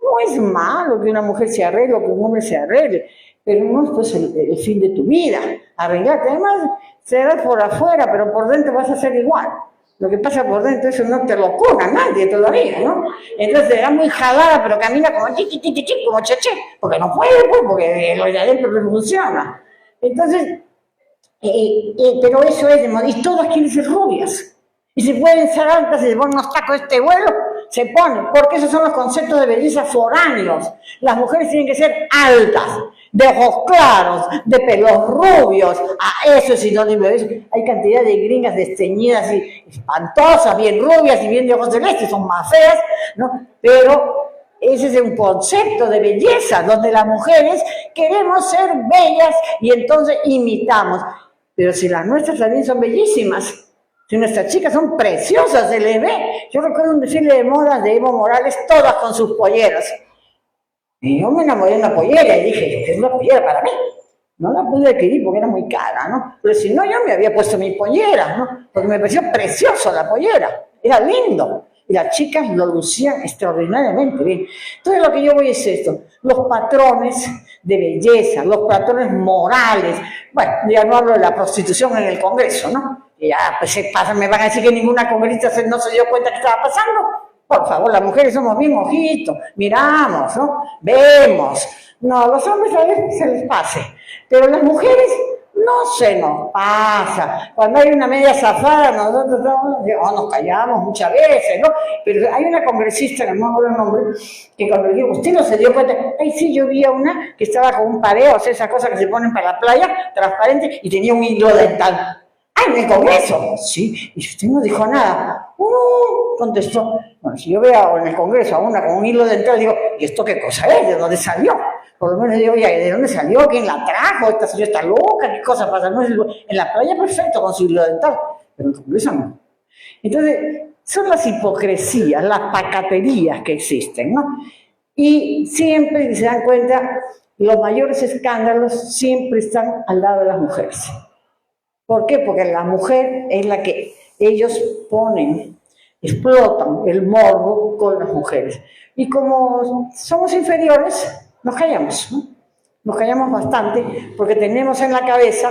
No es malo que una mujer se arregle o que un hombre se arregle, pero no es pues el fin de tu vida, arreglarte. Además, será por afuera, pero por dentro vas a ser igual. Lo que pasa por dentro, eso no te lo cura nadie todavía, ¿no? Entonces será muy jalada, pero camina como como cheche, porque no puede, pues, porque lo de adentro no funciona. Entonces, pero eso es de moda, y todas quieren ser rubias. Y si pueden ser altas y se ponen unos tacos de este vuelo, se ponen, porque esos son los conceptos de belleza foráneos. Las mujeres tienen que ser altas, de ojos claros, de pelos rubios. Eso es sinónimo de eso. Hay cantidad de gringas desteñidas y espantosas, bien rubias y bien de ojos celestes, son más feas, ¿no? Pero ese es un concepto de belleza, donde las mujeres queremos ser bellas y entonces imitamos. Pero si las nuestras también son bellísimas, si nuestras chicas son preciosas, se les ve. Yo recuerdo un desfile de modas de Evo Morales, todas con sus polleras. Y yo me enamoré de una pollera y dije, es una pollera para mí. No la pude adquirir porque era muy cara, ¿no? Pero si no, yo me había puesto mi pollera, ¿no? Porque me pareció preciosa la pollera. Era lindo. Y las chicas lo lucían extraordinariamente bien. Entonces lo que yo voy es esto, los patrones de belleza, los patrones morales. Bueno, ya no hablo de la prostitución en el Congreso, ¿no? Y ya, pues se pasa, me van a decir que ninguna congresista no se dio cuenta que estaba pasando. Por favor, las mujeres somos bien ojitos, miramos, ¿no? Vemos. No, los hombres a veces se les pase, pero las mujeres no se nos pasa. Cuando hay una media zafada, nosotros nos callamos muchas veces, ¿no? Pero hay una congresista, que no me acuerdo el nombre, que cuando le digo, usted no se dio cuenta, ay, sí, yo vi a una que estaba con un pareo, o sea, esas cosas que se ponen para la playa, transparente, y tenía un hilo dental. ¡Ah, en el Congreso! Sí, y usted no dijo nada. Contestó. Bueno, si yo veo en el Congreso a una con un hilo dental, digo, ¿y esto qué cosa es? ¿De dónde salió? Por lo menos digo, oye, ¿de dónde salió? ¿Quién la trajo? ¿Esta señora está loca? ¿Qué cosa pasa? No, en la playa perfecto con su hilo dental, pero en el Congreso no. Entonces, son las hipocresías, las pacaterías que existen, ¿no? Y siempre, si se dan cuenta, los mayores escándalos siempre están al lado de las mujeres. ¿Por qué? Porque la mujer es la que ellos ponen, explotan el morbo con las mujeres. Y como somos inferiores, nos callamos, ¿no? Nos callamos bastante porque tenemos en la cabeza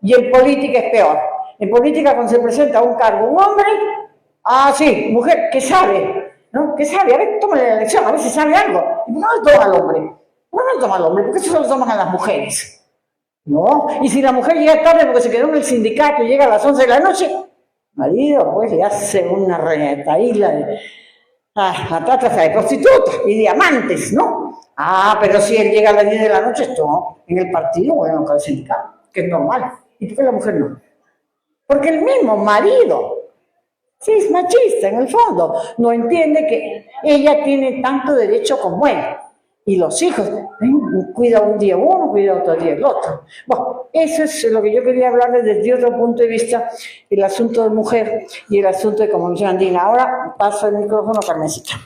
Y en política es peor. En política, cuando se presenta a un cargo un hombre, sí, mujer, ¿qué sabe? ¿No? ¿Qué sabe? A ver, toma la elección, a ver si sabe algo. ¿Y por qué no le toma al hombre? ¿Por qué no le toma al hombre? Porque eso se lo toman a las mujeres. ¿No? Y si la mujer llega tarde porque se quedó en el sindicato y llega a las 11 de la noche, marido, pues le hace una retaíla de trata de prostitutas y diamantes, ¿no? Pero si él llega a las 10 de la noche, esto en el partido, bueno, con el sindicato, que es normal. ¿Y por qué la mujer no? Porque el mismo marido, sí, es machista en el fondo, no entiende que ella tiene tanto derecho como él. Y los hijos, cuida un día uno, cuida otro día el otro. Bueno, eso es lo que yo quería hablarles desde otro punto de vista, el asunto de mujer y el asunto de comunicación andina. Ahora paso el micrófono a Carmencita.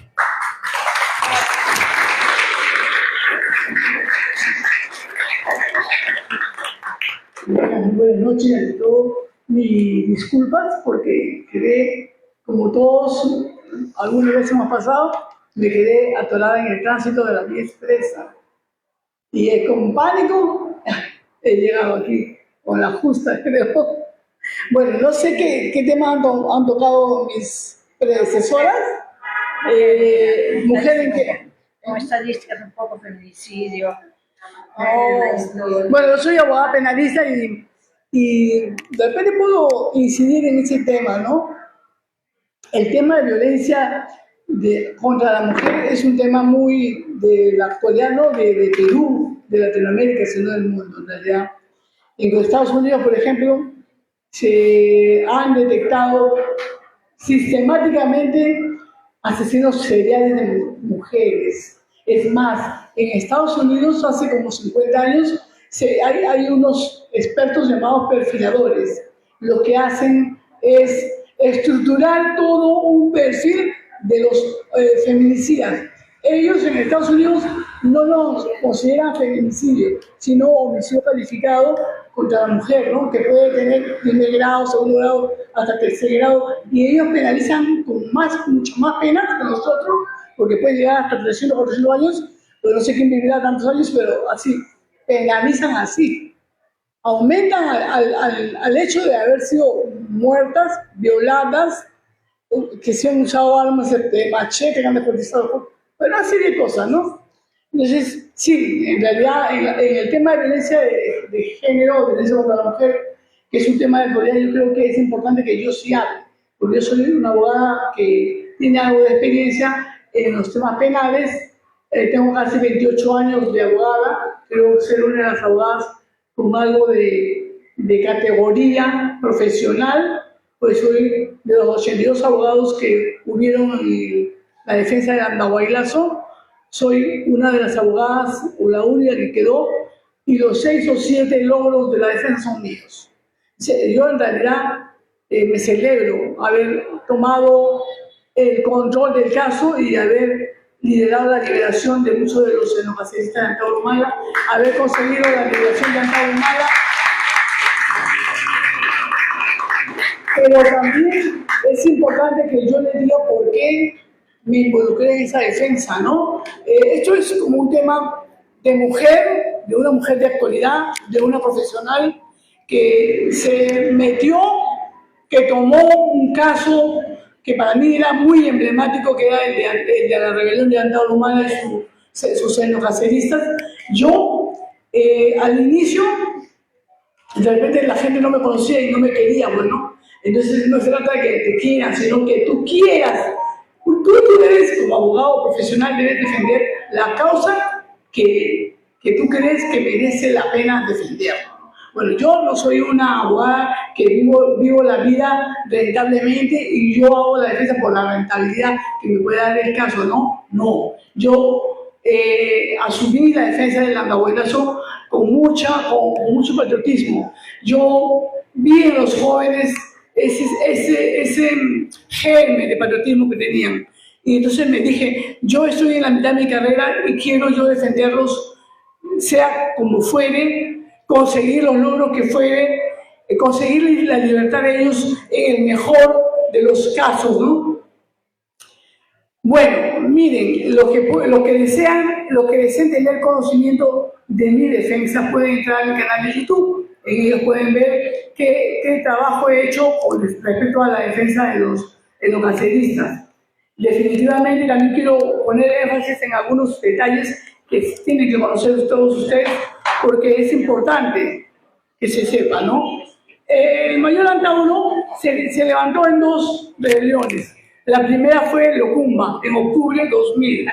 Buenas noches, ante todo, mis disculpas porque quedé, como todos, algunas veces hemos pasado, me quedé atorada en el tránsito de la vía expresa. Y con pánico he llegado aquí, con la justa, creo. Bueno, no sé qué temas han tocado mis predecesoras. Mujer en que... Como estadísticas, un poco feminicidio. Bueno, yo soy abogada penalista y de repente puedo incidir en ese tema, ¿no? El tema de violencia contra la mujer es un tema muy de la actualidad, no de Perú, de Latinoamérica, sino del mundo, en realidad. En los Estados Unidos, por ejemplo, se han detectado sistemáticamente asesinos seriales de mujeres. Es más, en Estados Unidos hace como 50 años hay unos expertos llamados perfiladores. Lo que hacen es estructurar todo un perfil de los feminicidas. Ellos en Estados Unidos no los consideran feminicidio, sino homicidio calificado contra la mujer, ¿no? Que puede tener primer grado, segundo grado, hasta tercer grado, y ellos penalizan con mucho más penas que nosotros, porque puede llegar hasta 300 o 400 años, pero no sé quién vivirá tantos años, pero así, penalizan así. Aumentan al hecho de haber sido muertas, violadas, que se han usado armas de machete, que han descuartizado, pero así de cosas, ¿no? Entonces, sí, en realidad, en el tema de violencia de género, violencia contra la mujer, que es un tema de actualidad, yo creo que es importante que yo sí hable, porque yo soy una abogada que tiene algo de experiencia en los temas penales. Tengo casi 28 años de abogada, creo ser una de las abogadas con algo de categoría profesional, pues soy de los 82 abogados que hubieron en la defensa de Andahuaylazo, soy una de las abogadas, o la única que quedó, y los 6 o 7 logros de la defensa son míos. Yo en realidad me celebro haber tomado el control del caso y haber liderado la liberación de muchos de los xenofacilistas de Antauro Humala, haber conseguido la liberación de Antauro Humala, pero también es importante que yo les diga por qué me involucré en esa defensa, ¿no? Esto es como un tema de mujer, de una mujer de actualidad, de una profesional que se metió, que tomó un caso que para mí era muy emblemático, que era el de la rebelión de Antauro Humala y sus xenofacilistas. Yo, al inicio, de repente la gente no me conocía y no me quería, bueno, entonces no se trata de que te quieran, sino que tú quieras. Tú debes, como abogado profesional, debes defender la causa que tú crees que merece la pena defender. Bueno, yo no soy una abogada que vivo la vida rentablemente y yo hago la defensa por la rentabilidad que me puede dar el caso, ¿no? No, yo asumí la defensa del Andahuaylazo con mucho patriotismo. Yo vi en los jóvenes ese germen de patriotismo que tenían. Y entonces me dije, yo estoy en la mitad de mi carrera y quiero yo defenderlos, sea como fuere, conseguir los logros que fuere, conseguir la libertad de ellos en el mejor de los casos, ¿no? Bueno, miren, los que deseen tener conocimiento de mi defensa pueden entrar al canal de YouTube, En ellos pueden ver qué trabajo he hecho con respecto a la defensa de los caceristas. Definitivamente también quiero poner énfasis en algunos detalles que tienen que conocer todos ustedes porque es importante que se sepa, ¿no? El mayor Antauro se levantó en 2 rebeliones. La primera fue en Locumba, en octubre de 2000.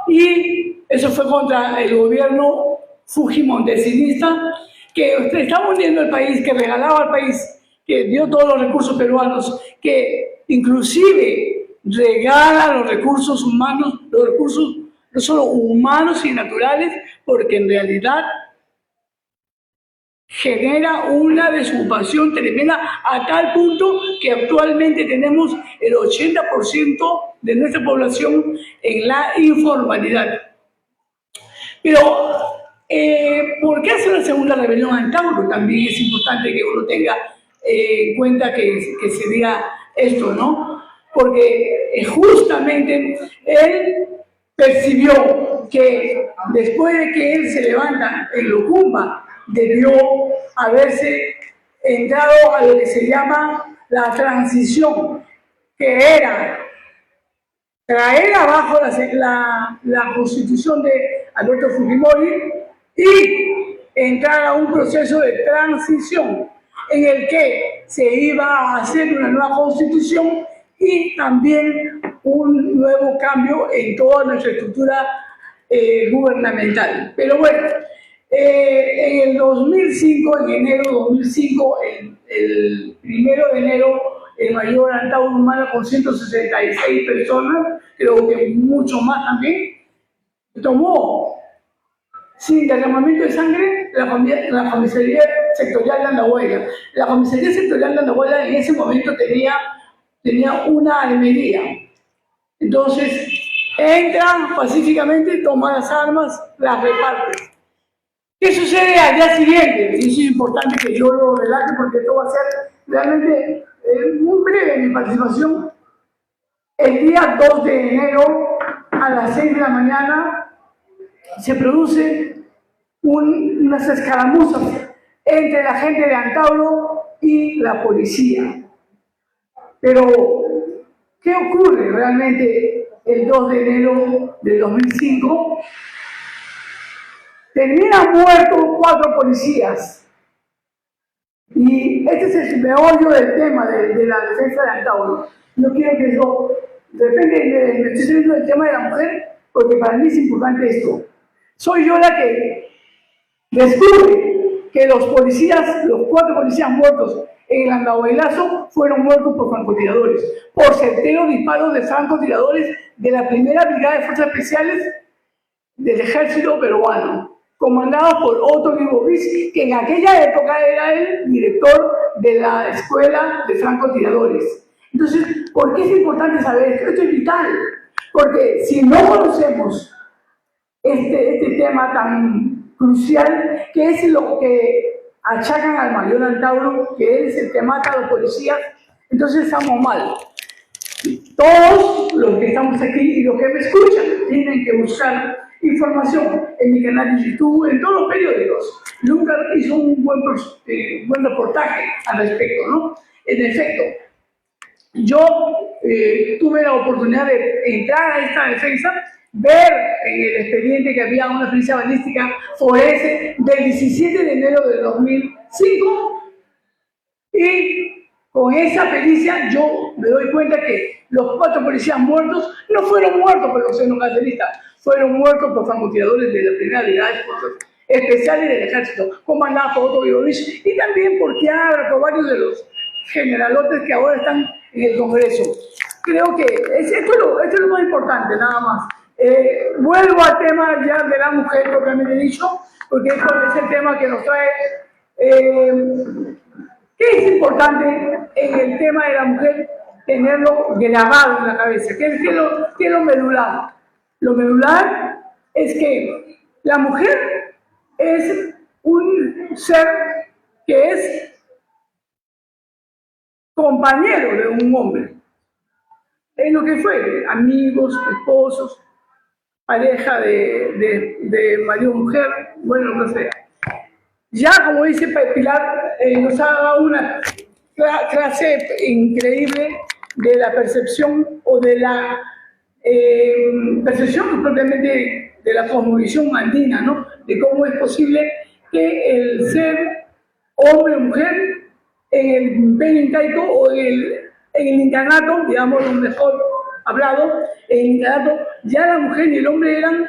Y eso fue contra el gobierno fujimontesinista que estaba uniendo el país, que regalaba al país, que dio todos los recursos peruanos, que inclusive regala los recursos humanos, los recursos no solo humanos y naturales, porque en realidad genera una desocupación tremenda a tal punto que actualmente tenemos el 80% de nuestra población en la informalidad. Pero, ¿por qué hacer la segunda rebelión Antauro? También es importante que uno tenga en cuenta que se diga esto, ¿no? Porque justamente él percibió que después de que él se levanta en Locumba, debió haberse entrado a lo que se llama la transición, que era traer abajo la constitución de Alberto Fujimori y entrar a un proceso de transición en el que se iba a hacer una nueva constitución y también un nuevo cambio en toda nuestra estructura gubernamental. Pero bueno, en el 2005, en enero de 2005, el 1 de enero, el mayor Antauro Humala con 166 personas, creo que mucho más también, tomó sin derramamiento de sangre la comisaría sectorial de Andahuayla. La comisaría sectorial de Andahuayla en ese momento tenía una almería. Entonces, entra pacíficamente, toma las armas, las reparte. ¿Qué sucede al día siguiente? Y eso es importante que yo lo relate porque esto va a ser realmente muy breve mi participación. El día 2 de enero a las 6 de la mañana se produce unas escaramuzas entre la gente de Antauro y la policía. Pero, ¿qué ocurre realmente el 2 de enero del 2005? Terminan muertos 4 policías. Y este es el meollo del tema de la defensa de Antauro. No quiero que eso, me estoy saliendo del tema de la mujer, porque para mí es importante esto. Soy yo la que descubre que los 4 policías muertos en el Andahuaylazo fueron muertos por francotiradores, por certeros disparos de francotiradores de la primera brigada de fuerzas especiales del ejército peruano, comandado por Otto Libovic, que en aquella época era el director de la escuela de francotiradores. Entonces, ¿por qué es importante saber esto? Esto es vital, porque si no conocemos este tema tan crucial, que es lo que achacan al mayor Antauro, que él es el que mata a los policías, entonces estamos mal. Todos los que estamos aquí y los que me escuchan tienen que buscar información en mi canal de YouTube, en todos los periódicos. Lucas hizo un buen reportaje al respecto, ¿no? En efecto, yo tuve la oportunidad de entrar a esta defensa, ver en el expediente que había una pericia balística forense del 17 de enero del 2005 y con esa pericia yo me doy cuenta que los 4 policías muertos no fueron muertos por los xenocaceristas, fueron muertos por francotiradores de la primera brigada de fuerzas especiales del ejército, comandados por Otto Libovic y también por Quiabra, por varios de los generalotes que ahora están en el Congreso. Creo que esto es lo más importante, nada más. Vuelvo al tema ya de la mujer propiamente dicho, porque esto es el tema que nos trae. ¿Qué es importante en el tema de la mujer? Tenerlo grabado en la cabeza. ¿Qué es lo medular? Lo medular es que la mujer es un ser que es compañero de un hombre. Es lo que fue, amigos, esposos, pareja de marido o mujer, bueno, no sé. Ya, como dice Pilar, nos ha dado una clase increíble de la percepción o de la percepción propiamente de la cosmovisión andina, ¿no? De cómo es posible que el ser hombre o mujer en el imperio incaico o en el incanato, digamos lo mejor hablado, en el incanato ya la mujer y el hombre eran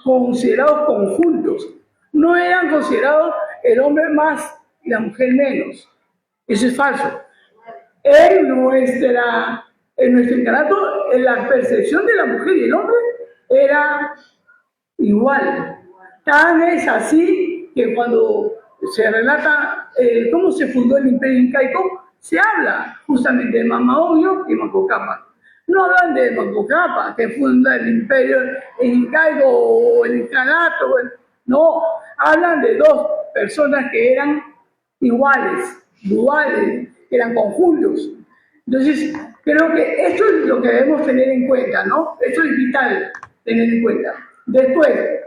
considerados conjuntos, no eran considerados el hombre más y la mujer menos. Eso es falso. En nuestro incanato, la percepción de la mujer y el hombre era igual. Tan es así que cuando se relata cómo se fundó el imperio incaico, se habla justamente de Mamaonio y Macocapa. No hablan de Macocapa, que funda el imperio incaico o el incanato. No, hablan de dos personas que eran iguales, duales, que eran conjuntos. Entonces, creo que esto es lo que debemos tener en cuenta, ¿no? Esto es vital tener en cuenta. Después,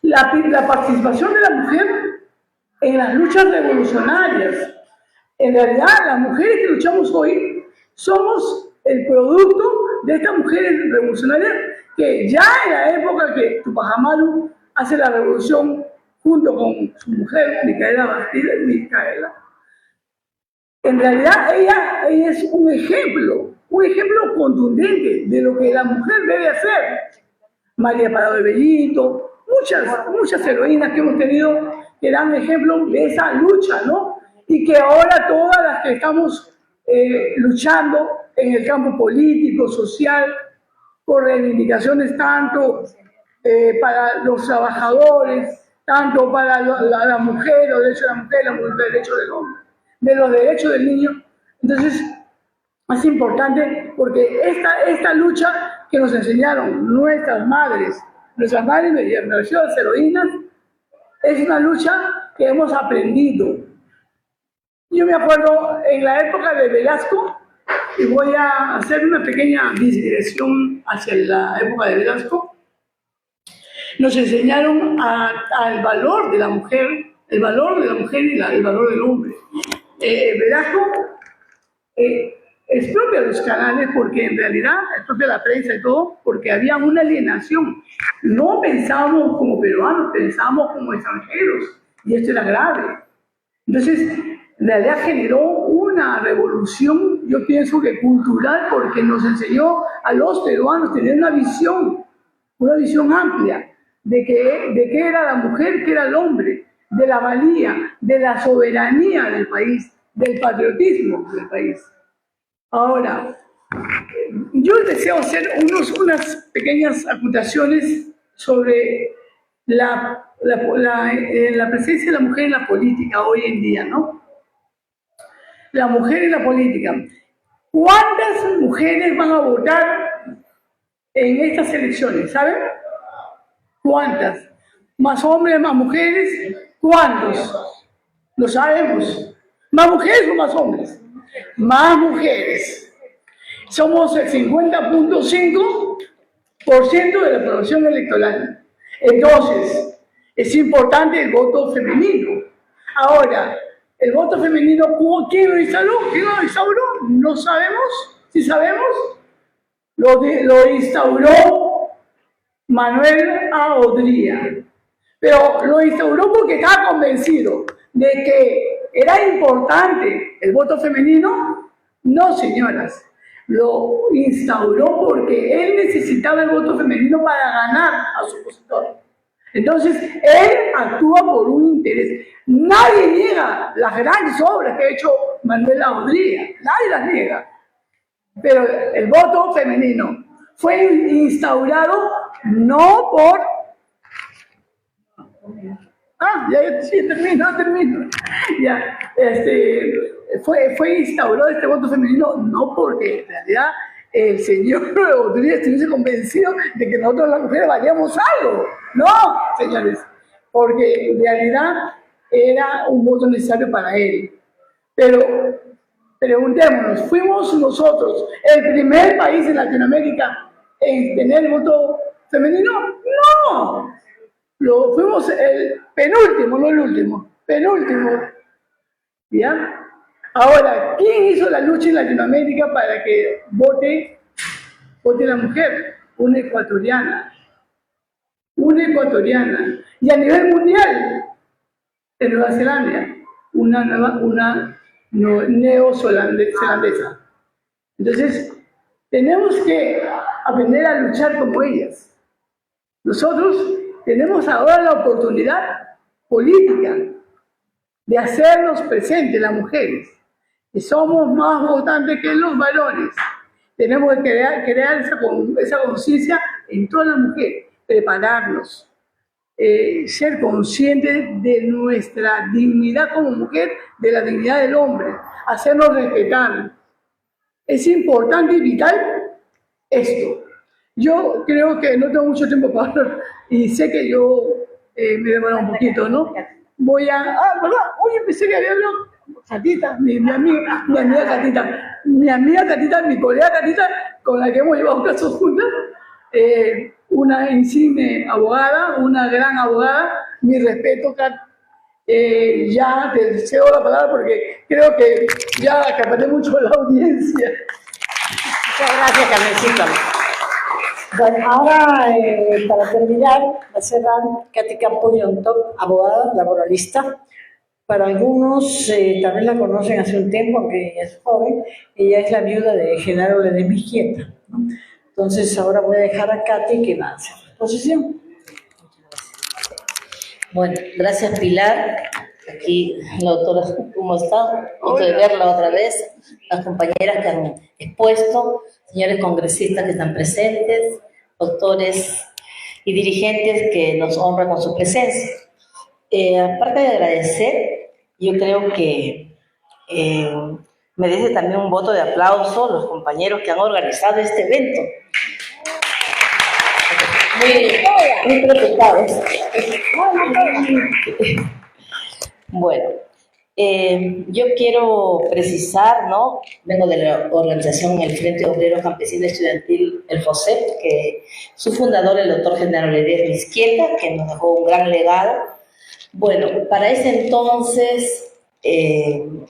la participación de la mujer en las luchas revolucionarias. En realidad, las mujeres que luchamos hoy somos el producto de estas mujeres revolucionarias que ya en la época que Tupac Amaru hace la revolución junto con su mujer, Micaela Bastida, en realidad ella es un ejemplo contundente de lo que la mujer debe hacer. María Parado de Bellito, muchas heroínas que hemos tenido que dan ejemplo de esa lucha, ¿no? Y que ahora todas las que estamos luchando en el campo político, social, por reivindicaciones tanto para los trabajadores, tanto para la mujer, los derechos de la mujer, los derechos del hombre, de los derechos del niño. Entonces, es importante porque esta lucha que nos enseñaron nuestras madres me refiero a las heroínas, es una lucha que hemos aprendido. Yo me acuerdo en la época de Velasco, y voy a hacer una pequeña digresión hacia la época de Velasco, nos enseñaron al valor de la mujer, el valor de la mujer y el valor del hombre. Velasco es propia de los canales porque en realidad es propia de la prensa y todo, porque había una alienación. No pensábamos como peruanos, pensábamos como extranjeros, y esto era grave. Entonces, en realidad generó una revolución, yo pienso que cultural, porque nos enseñó a los peruanos a tener una visión amplia de qué era la mujer, qué era el hombre, de la valía, de la soberanía del país, del patriotismo del país. Ahora, yo deseo hacer unas pequeñas apuntaciones sobre la presencia de la mujer en la política hoy en día, ¿no? La mujer en la política. ¿Cuántas mujeres van a votar en estas elecciones? ¿Saben? ¿Cuántas? ¿Más hombres, más mujeres? ¿Cuántos? Lo sabemos. ¿Más mujeres o más hombres? Más mujeres. Somos el 50.5% de la población electoral. Entonces, es importante el voto femenino. Ahora, el voto femenino, ¿quién lo instaló? ¿Quién lo instauró? No sabemos. ¿Sí sabemos? Lo instauró Manuel A. Odría. Pero lo instauró porque estaba convencido de que era importante el voto femenino. No, señoras. Lo instauró porque él necesitaba el voto femenino para ganar a su opositor. Entonces, él actúa por un interés. Nadie niega las grandes obras que ha hecho Manuel A. Odría. Nadie las niega. Pero el voto femenino fue instaurado no por... sí, termino. Ya, fue instaurado este voto femenino no porque en realidad el señor Odría estuviese convencido de que nosotros las mujeres valíamos algo. No, señores, porque en realidad era un voto necesario para él. Pero preguntémonos, ¿fuimos nosotros el primer país en Latinoamérica en tener el voto femenino? No. fuimos el penúltimo, no el último, penúltimo. ¿Ya? Ahora, ¿quién hizo la lucha en Latinoamérica para que vote la mujer? Una ecuatoriana. Una ecuatoriana. Y a nivel mundial, en Nueva Zelanda, una neozelandesa. Entonces, tenemos que aprender a luchar como ellas. Nosotros tenemos ahora la oportunidad política de hacernos presentes las mujeres, que somos más votantes que los varones. Tenemos que crear esa conciencia en todas las mujeres, prepararnos, ser conscientes de nuestra dignidad como mujer, de la dignidad del hombre, hacernos respetar. Es importante y vital esto. Yo creo que no tengo mucho tiempo para hablar y sé que yo me demoro un poquito, ¿no? ¿Verdad? Oye, pensé que había hablado Catita, mi amiga Catita, mi colega Catita, con la que hemos llevado casos juntas, una insigne abogada, una gran abogada, mi respeto, Cat. Ya te cedo la palabra porque creo que ya acaparé mucho la audiencia. Muchas gracias, Carmencita. Bueno, ahora para terminar, va a cerrar Katy Campos Yontop, abogada, laboralista. Para algunos tal vez la conocen hace un tiempo, aunque ella es joven. Ella es la viuda de Genaro Ledesma, ¿no? Entonces ahora voy a dejar a Katy que lance su exposición. Bueno, gracias Pilar. Aquí la doctora, ¿cómo está? Gusto de verla otra vez. Las compañeras que han expuesto, señores congresistas que están presentes, doctores y dirigentes que nos honran con su presencia. Aparte de agradecer, yo creo que merece también un voto de aplauso los compañeros que han organizado este evento. Muy preocupados. Bueno, yo quiero precisar, ¿no? Vengo de la organización El Frente Obrero Campesino Estudiantil, el FOSEP, que su fundador, el doctor Genaro Ledesma, que nos dejó un gran legado. Bueno, para ese entonces, en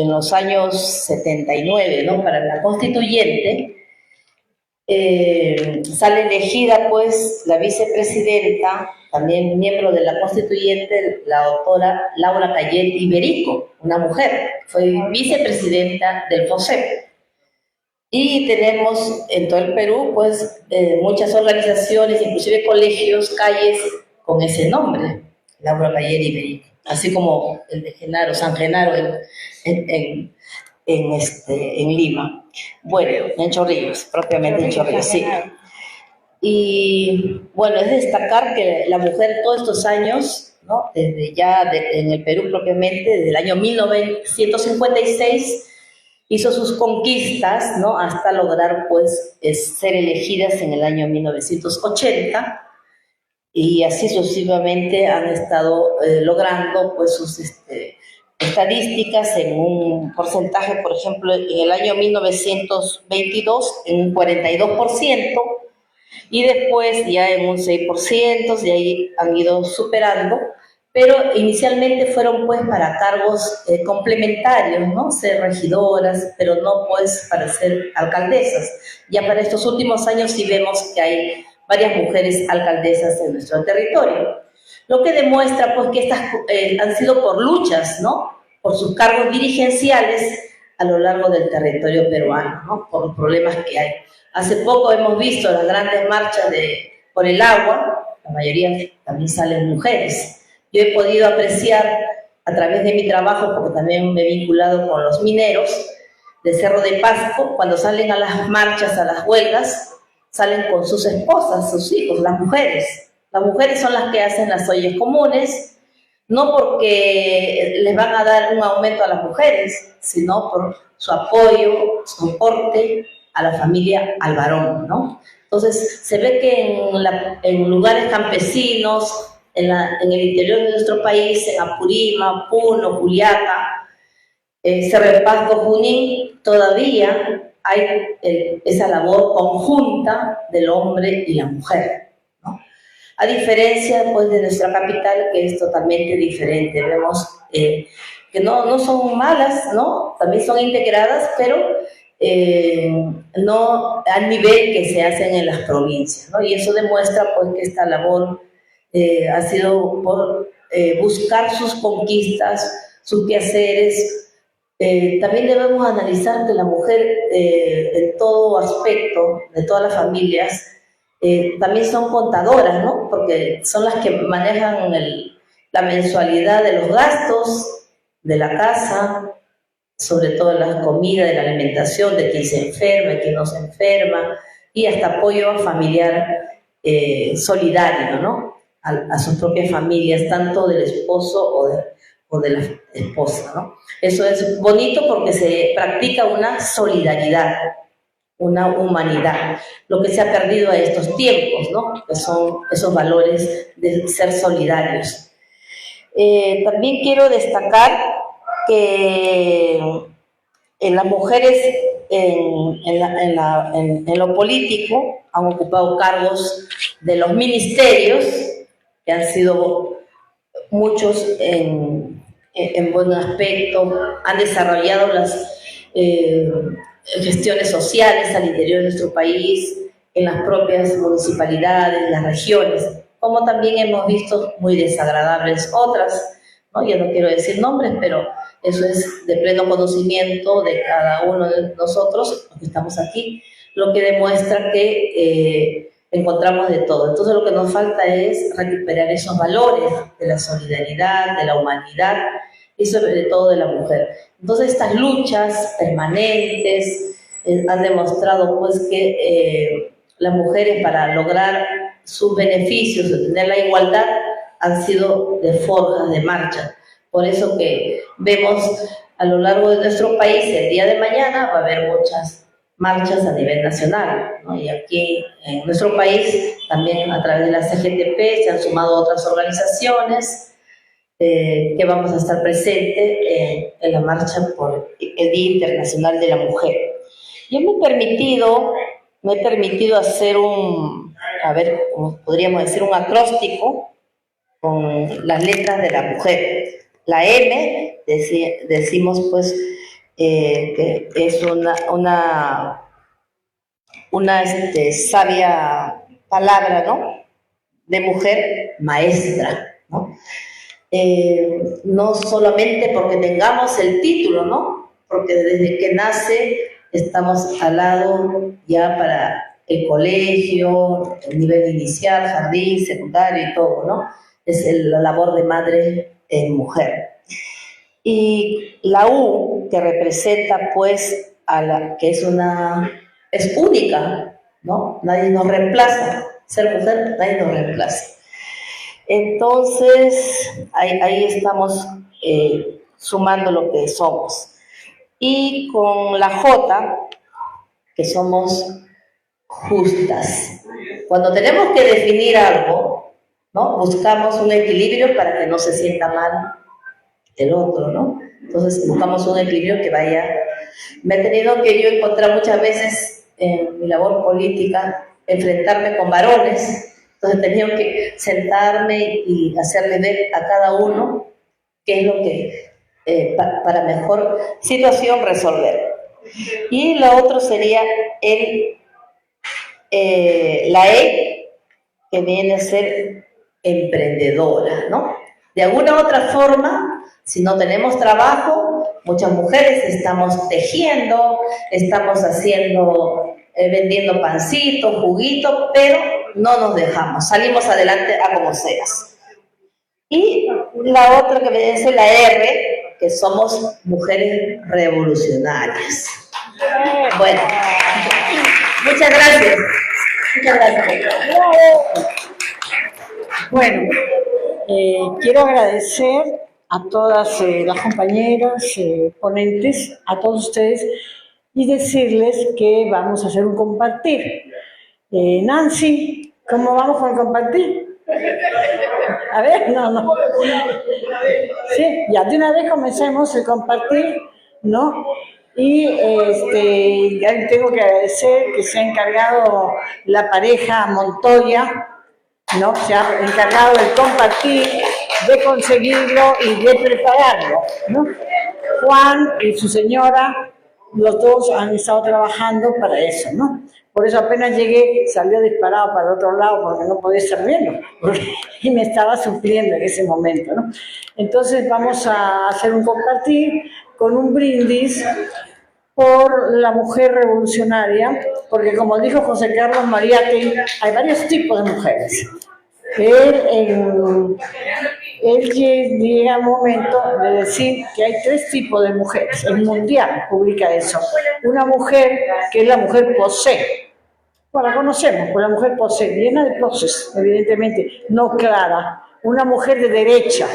los años 79, ¿no? Para la constituyente, sale elegida pues la vicepresidenta, también miembro de la constituyente, la doctora Laura Cayet Iberico, una mujer, fue vicepresidenta del FOSEP. Y tenemos en todo el Perú pues muchas organizaciones, inclusive colegios, calles con ese nombre, Laura Cayet Iberico, así como el de Genaro, San Genaro en Lima. Bueno, en Chorrillos, propiamente en Chorrillos, sí. Y bueno, es destacar que la mujer todos estos años, ¿no? Desde ya en el Perú propiamente, desde el año 1956, hizo sus conquistas, ¿no? Hasta lograr pues ser elegidas en el año 1980, y así sucesivamente han estado logrando pues sus estadísticas en un porcentaje, por ejemplo, en el año 1922 en un 42%, y después ya en un 6%, de ahí han ido superando, pero inicialmente fueron pues para cargos complementarios, ¿no? Ser regidoras, pero no pues para ser alcaldesas. Ya para estos últimos años sí vemos que hay varias mujeres alcaldesas en nuestro territorio. Lo que demuestra pues que estas han sido por luchas, ¿no? Por sus cargos dirigenciales a lo largo del territorio peruano, ¿no? Por los problemas que hay. Hace poco hemos visto las grandes marchas por el agua, la mayoría también salen mujeres. Yo he podido apreciar a través de mi trabajo, porque también me he vinculado con los mineros de Cerro de Pasco, cuando salen a las marchas, a las huelgas, salen con sus esposas, sus hijos, las mujeres. Las mujeres son las que hacen las ollas comunes, no porque les van a dar un aumento a las mujeres, sino por su apoyo, su soporte a la familia, al varón, ¿no? Entonces, se ve que en lugares campesinos, en el interior de nuestro país, en Apurímac, Puno, Juliaca, Cerro de Pasco, Junín, todavía hay esa labor conjunta del hombre y la mujer, ¿no? a diferencia pues de nuestra capital, que es totalmente diferente. Vemos que no son malas, ¿no? También son integradas, pero no al nivel que se hacen en las provincias, ¿no? Y eso demuestra pues que esta labor ha sido por buscar sus conquistas, sus quehaceres. También debemos analizar que la mujer en todo aspecto, de todas las familias, también son contadoras, ¿no? Porque son las que manejan la mensualidad de los gastos de la casa, sobre todo la comida, de la alimentación, de quien se enferma, de quien no se enferma, y hasta apoyo familiar solidario, ¿no? A sus propias familias, tanto del esposo o de la esposa, ¿no? Eso es bonito porque se practica una solidaridad, una humanidad, lo que se ha perdido a estos tiempos, ¿no? Que son esos valores de ser solidarios. También quiero destacar que las mujeres en lo político han ocupado cargos de los ministerios, que han sido muchos en buen aspecto, han desarrollado las gestiones sociales al interior de nuestro país, en las propias municipalidades, las regiones, como también hemos visto muy desagradables otras, ¿no? Yo no quiero decir nombres, pero eso es de pleno conocimiento de cada uno de nosotros, los que estamos aquí, lo que demuestra que encontramos de todo. Entonces lo que nos falta es recuperar esos valores de la solidaridad, de la humanidad y sobre todo de la mujer. Entonces estas luchas permanentes han demostrado pues que las mujeres, para lograr sus beneficios, de tener la igualdad, han sido de forjas de marcha. Por eso que vemos a lo largo de nuestro país, el día de mañana va a haber muchas marchas a nivel nacional, ¿no? Y aquí en nuestro país también a través de la CGTP se han sumado otras organizaciones que vamos a estar presentes en la marcha por el Día Internacional de la Mujer. Yo me he permitido hacer como podríamos decir, un acróstico con las letras de la mujer. La M, decimos pues, que es una sabia palabra, ¿no? De mujer maestra, ¿no? No solamente porque tengamos el título, ¿no? Porque desde que nace estamos al lado ya para el colegio, el nivel inicial, jardín, secundario y todo, ¿no? Es la labor de madre en mujer. Y la U, que representa pues que es única, ¿no? Nadie nos reemplaza. Ser mujer, nadie nos reemplaza. Entonces, ahí estamos sumando lo que somos. Y con la J, que somos justas. Cuando tenemos que definir algo, ¿no? Buscamos un equilibrio para que no se sienta mal el otro, ¿no? Entonces buscamos un equilibrio que vaya. Me he tenido que yo encontrar muchas veces en mi labor política, enfrentarme con varones, entonces he tenido que sentarme y hacerle ver a cada uno qué es lo que para mejor situación resolver. Y lo otro sería la E, que viene a ser emprendedora, ¿no? De alguna u otra forma, si no tenemos trabajo, muchas mujeres estamos tejiendo, estamos vendiendo pancitos, juguitos, pero no nos dejamos, salimos adelante a como seas. Y la otra que viene a ser la R, que somos mujeres revolucionarias. Bueno, muchas gracias. Muchas gracias. Bueno, quiero agradecer a todas las compañeras ponentes, a todos ustedes, y decirles que vamos a hacer un compartir. Nancy, ¿cómo vamos con el compartir? A ver, no. Sí, ya de una vez comencemos el compartir, ¿no? Y ya tengo que agradecer que se ha encargado la pareja Montoya ¿no? Se ha encargado del compartir, de conseguirlo y de prepararlo, ¿no? Juan y su señora, los dos han estado trabajando para eso, ¿no? Por eso apenas llegué, salió disparado para el otro lado porque no podía estar viendo y me estaba sufriendo en ese momento, ¿no? Entonces vamos a hacer un compartir con un brindis por la mujer revolucionaria, porque como dijo José Carlos Mariátegui, hay varios tipos de mujeres. Él llega al momento de decir que hay 3 tipos de mujeres. El Mundial publica eso. Una mujer que es la mujer posee. Bueno, la conocemos, pues la mujer posee, llena de poses, evidentemente, no clara. Una mujer de derecha,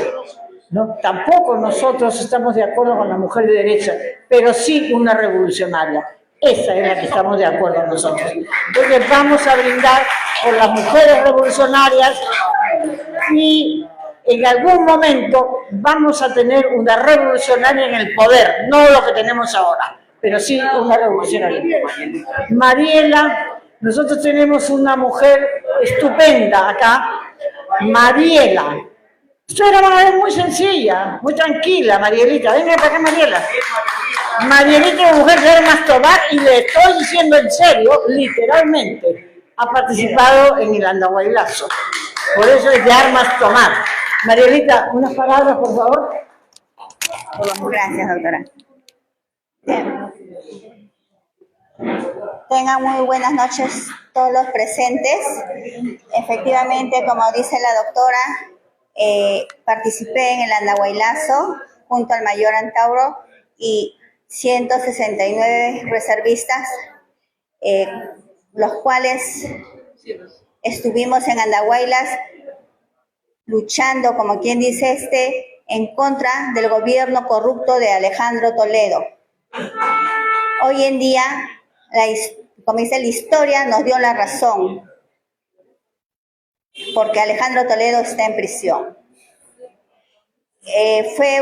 ¿no? Tampoco nosotros estamos de acuerdo con la mujer de derecha, pero sí una revolucionaria. Esa es la que estamos de acuerdo nosotros. Entonces vamos a brindar por las mujeres revolucionarias y en algún momento vamos a tener una revolucionaria en el poder, no lo que tenemos ahora, pero sí una revolucionaria. Mariela, nosotros tenemos una mujer estupenda acá, Mariela. Usted era una mujer muy sencilla, muy tranquila, Marielita. Venga para acá, Mariela. Marielita es una mujer de armas tomar y le estoy diciendo en serio, literalmente, ha participado en el andahuaylazo. Por eso es de armas tomar. Marielita, unas palabras, por favor. Gracias, doctora. Tengan muy buenas noches todos los presentes. Efectivamente, como dice la doctora, participé en el andahuaylazo junto al mayor Antauro y 169 reservistas, los cuales estuvimos en Andahuaylas luchando, como quien dice en contra del gobierno corrupto de Alejandro Toledo. Hoy en día, como dice la historia, nos dio la razón, porque Alejandro Toledo está en prisión. Fue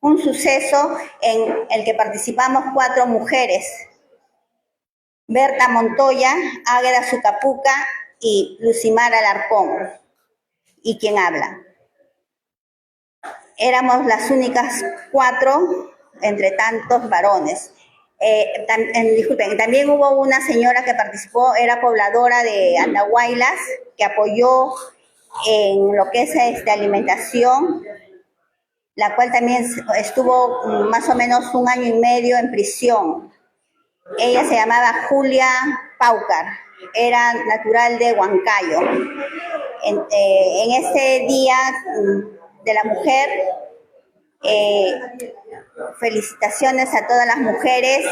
un suceso en el que participamos 4 mujeres: Berta Montoya, Águeda Sucapuca y Lucimar Alarcón, y quien habla. Éramos las únicas 4 entre tantos varones. Disculpen, también hubo una señora que participó, era pobladora de Andahuaylas, que apoyó en lo que es alimentación, la cual también estuvo más o menos 1 año y medio en prisión. Ella se llamaba Julia Paucar, era natural de Huancayo. En ese día de la mujer, felicitaciones a todas las mujeres,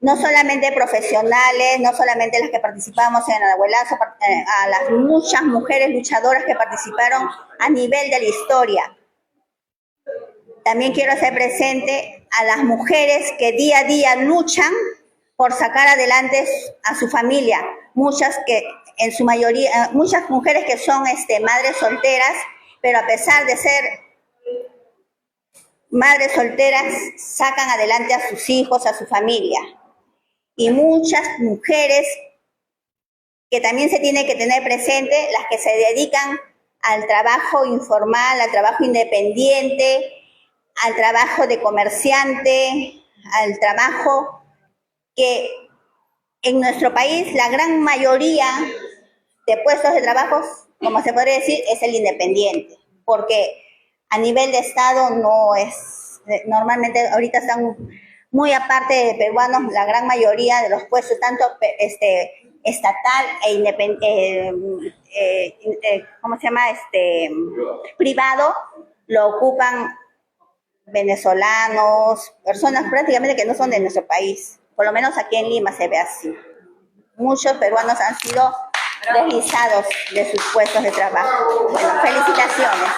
no solamente profesionales, no solamente las que participamos en el abuelazo, a las muchas mujeres luchadoras que participaron a nivel de la historia. También quiero hacer presente a las mujeres que día a día luchan por sacar adelante a su familia. Muchas que, en su mayoría, muchas mujeres que son madres solteras, pero a pesar de ser madres solteras, sacan adelante a sus hijos, a su familia. Y muchas mujeres que también se tiene que tener presente, las que se dedican al trabajo informal, al trabajo independiente, al trabajo de comerciante, al trabajo que en nuestro país la gran mayoría de puestos de trabajo, como se podría decir, es el independiente, porque a nivel de Estado no es, normalmente ahorita están muy aparte de peruanos, la gran mayoría de los puestos, tanto estatal e independiente, ¿cómo se llama? Privado, lo ocupan venezolanos, personas prácticamente que no son de nuestro país. Por lo menos aquí en Lima se ve así. Muchos peruanos han sido deslizados de sus puestos de trabajo. Bueno, felicitaciones.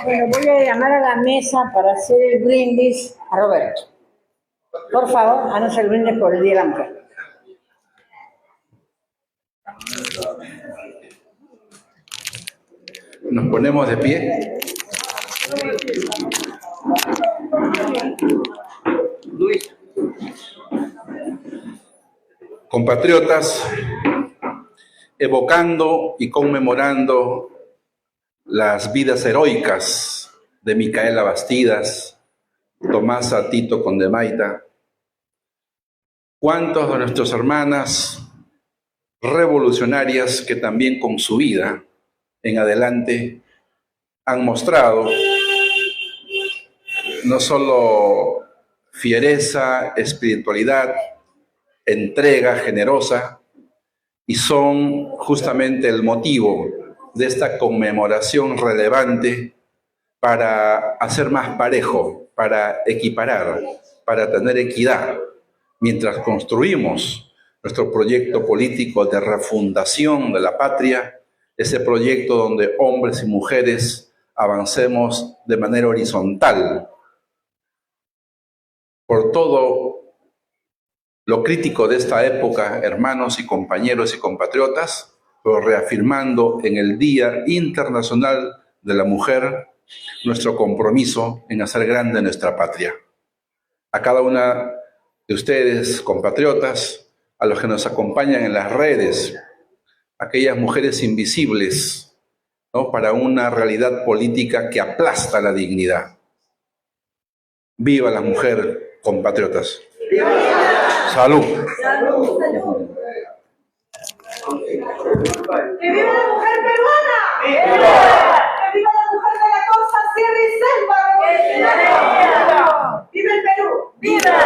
Bueno, voy a llamar a la mesa para hacer el brindis a Roberto. Por favor, háganos el brindis por el Día de la Mujer. Nos ponemos de pie. Luis. Compatriotas, evocando y conmemorando las vidas heroicas de Micaela Bastidas, Tomasa Tito Condemaita. ¿Cuántos de nuestras hermanas revolucionarias que también con su vida en adelante han mostrado no solo fiereza, espiritualidad, entrega generosa, y son justamente el motivo de esta conmemoración relevante para hacer más parejo, para equiparar, para tener equidad, mientras construimos nuestro proyecto político de refundación de la patria, ese proyecto donde hombres y mujeres avancemos de manera horizontal por todo lo crítico de esta época, hermanos y compañeros y compatriotas, pero reafirmando en el Día Internacional de la Mujer nuestro compromiso en hacer grande nuestra patria. A cada una de ustedes, compatriotas, a los que nos acompañan en las redes, aquellas mujeres invisibles, ¿no?, para una realidad política que aplasta la dignidad. ¡Viva la mujer, compatriotas! ¡Salud! ¡Salud! ¡Que viva la mujer peruana! ¡Viva! ¡Que viva la mujer de la costa, sierra y selva! ¡Viva el Perú! ¡Viva!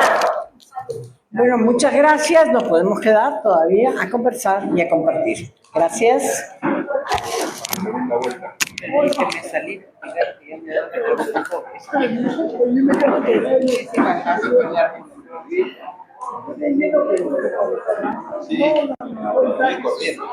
Bueno, muchas gracias. Nos podemos quedar todavía a conversar y a compartir. Gracias. Sí, corriendo.